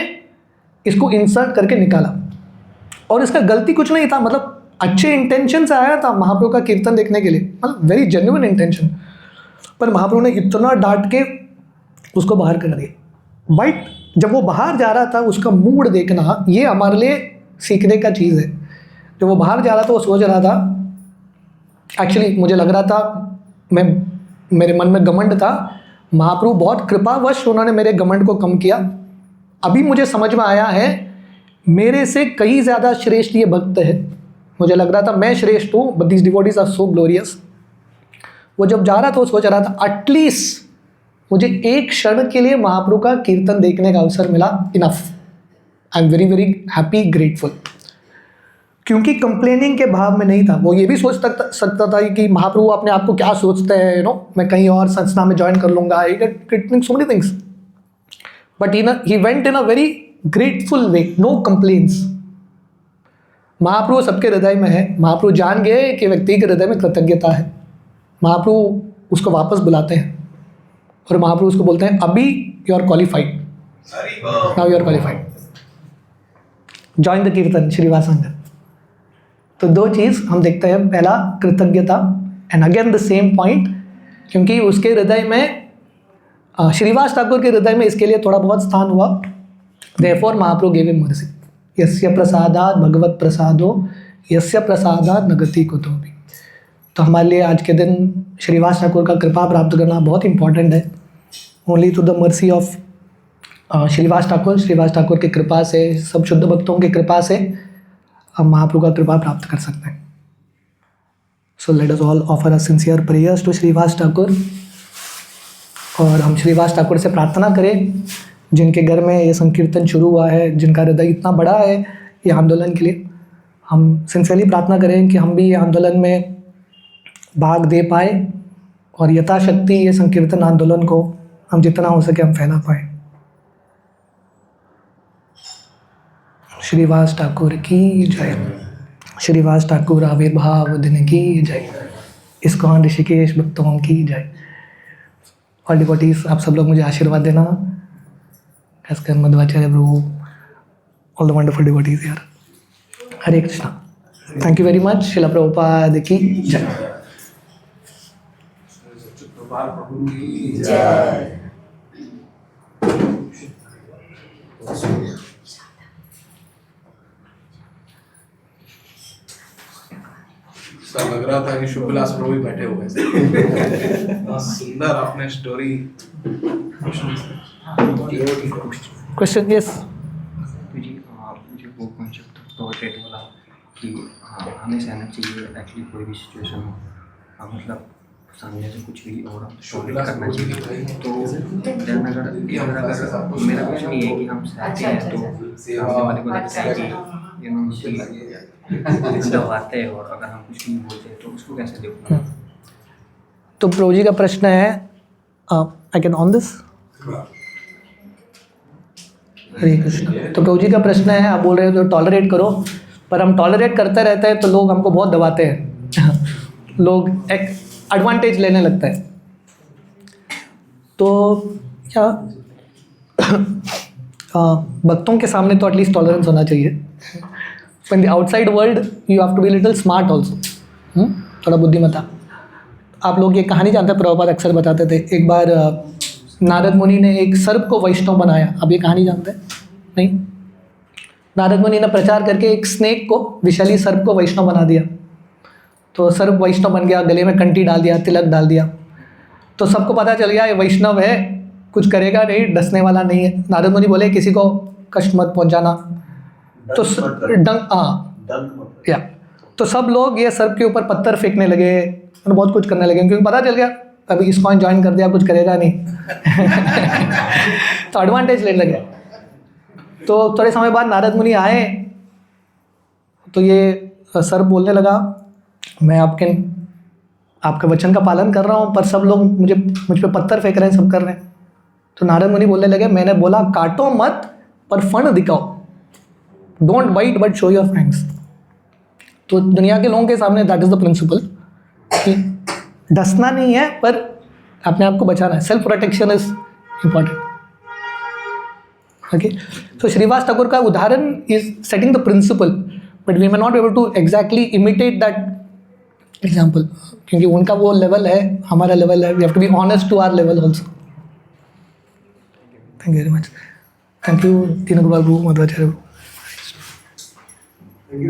A: इसको इंसर्ट करके निकाला, और इसका गलती कुछ नहीं था, मतलब अच्छे इंटेंशन से आया था महाप्रभु का कीर्तन देखने के लिए, मतलब वेरी जेन्युइन इंटेंशन, पर महाप्रभु ने इतना डांट के उसको बाहर कर दिया। बट जब वो बाहर जा रहा था उसका मूड देखना, ये हमारे लिए सीखने का चीज़ है। जब वो बाहर जा रहा था वो सोच रहा था, एक्चुअली मुझे लग रहा था, मेरे मन में घमंड था, महाप्रभु बहुत कृपावश उन्होंने मेरे घमंड को कम किया। अभी मुझे समझ में आया है मेरे से कहीं ज़्यादा श्रेष्ठ ये भक्त है। मुझे लग रहा था मैं श्रेष्ठ हूँ, but this devotees are so glorious. वो जब जा रहा था वो सोच रहा था एटलीस्ट मुझे एक क्षण के लिए महाप्रभु का कीर्तन देखने का अवसर मिला, enough. I am very very happy, grateful. क्योंकि कंप्लेनिंग के भाव में नहीं था, वो ये भी सोच सकता था कि महाप्रभु अपने आप को क्या सोचते हैं, यू नो, मैं कहीं और संस्था में ज्वाइन कर लूँगा, so many things, but he went in a very grateful way, no complaints. Mahaprabhu सबके हृदय में है, महाप्रभु जान गए कि व्यक्ति के हृदय में कृतज्ञता है, महाप्रभु उसको वापस बुलाते हैं और महाप्रभु उसको बोलते हैं अभी you are qualified, now you are qualified, join the kirtan Srivas संघ। तो दो चीज़ हम देखते हैं, पहला कृतज्ञता, and again the same point, क्योंकि उसके हृदय में श्रीवास ठाकुर के हृदय में इसके लिए थोड़ा बहुत स्थान हुआ। देयरफॉर महाप्रभु गिव हिम मर्सी, यस्य प्रसादात् भगवत प्रसादो यस्य प्रसादात् न गति कुतोपि। तो हमारे लिए आज के दिन श्रीवास ठाकुर का कृपा प्राप्त करना बहुत इंपॉर्टेंट है। Only to the mercy of Srivas Thakur की कृपा से, सब शुद्ध भक्तों की कृपा से हम महाप्रभु का कृपा प्राप्त कर सकते हैं। So let us all offer a sincere prayers to Srivas Thakur, और हम श्रीवास ठाकुर से प्रार्थना करें जिनके घर में ये संकीर्तन शुरू हुआ है, जिनका हृदय इतना बड़ा है ये आंदोलन के लिए, हम सिंसियरली प्रार्थना करें कि हम भी ये आंदोलन में भाग दे पाए और यथाशक्ति ये संकीर्तन आंदोलन को हम जितना हो सके हम फैला पाए। श्रीवास ठाकुर की जय। श्रीवास ठाकुर आविर्भाव दिन की जय। इस्कॉन ऋषिकेश भक्तों की जय। और डिवोटीज आप सब लोग मुझे आशीर्वाद देना, खासकर Madhvacharya Prabhu, all the wonderful devotees यार। Hare Krishna. Thank you very much. Srila Prabhupada की जय।
E: ऐसा लग रहा था कि शुभ विलास प्रभु भी बैठे हुए हैं। सुंदर आपने स्टोरी।
A: क्वेश्चन यस
F: जी, मुझे वो कॉन्सेप्ट प्रोटेक्ट वाला कि हाँ हमें सहना चाहिए एक्चुअली कोई भी सिचुएशन हो, मतलब सामने से कुछ भी और टॉलरेट करना चाहिए। तो देन अगर मेरा क्वेश्चन ये है कि हम सहते हैं तो सामने वाले को लगता है कि यू नो दबाते हैं, और अगर हम कुछ नहीं बोलते हैं तो उसको कैसे देखना।
A: तो प्रभु जी का प्रश्न है, आई कैन ऑन दिस। हरे कृष्ण। तो प्रभु जी का प्रश्न है, आप बोल रहे हो तो टॉलरेट करो, पर हम टॉलरेट करते रहते हैं तो लोग हमको बहुत दबाते हैं लोग एक एडवांटेज लेने लगता है। तो क्या भक्तों के सामने तो एटलीस्ट टॉलरेंस होना चाहिए। In the outside world you have to be little smart also, थोड़ा बुद्धिमता। आप लोग ये कहानी जानते हैं, प्रभुपाद अक्सर बताते थे। एक बार नारद मुनि ने एक सर्प को वैष्णव बनाया। आप ये कहानी जानते हैं? नहीं। नारद मुनि ने प्रचार करके एक स्नेक को, विषैली सर्प को वैष्णव बना दिया। तो सर्प वैष्णव बन गया, गले में कंठी डाल दिया, तिलक डाल दिया। तो सबको पता चल गया ये वैष्णव है, कुछ करेगा नहीं, डसने वाला नहीं है। नारद मुनि बोले किसी को कष्ट मत पहुंचाना। तो या तो सब लोग ये सर्प के ऊपर पत्थर फेंकने लगे और बहुत कुछ करने लगे, क्योंकि पता चल गया अभी इस्कॉन ज्वाइन कर दिया, कुछ करेगा नहीं तो एडवांटेज लेने लगे। तो थोड़े समय बाद नारद मुनि आए तो ये सर्प बोलने लगा, मैं आपके वचन का पालन कर रहा हूँ, पर सब लोग मुझ पे पत्थर फेंक रहे हैं, सब कर रहे हैं। तो नारद मुनि बोलने लगे, मैंने बोला काटो मत पर फन दिखाओ, don't bite but show your fangs. तो दुनिया के लोगों के सामने दैट इज़ द प्रिंसिपल कि डसना नहीं है, पर अपने आप को बचाना है. Self protection is important. Okay, तो श्रीवास ठाकुर का उदाहरण is setting the principle, but we may not able to exactly imitate that example, क्योंकि उनका वो लेवल है, हमारा लेवल है. We have to be honest to our level also. Thank you very much. Thank you Deenagopal Prabhu, Madhvacharya Prabhu.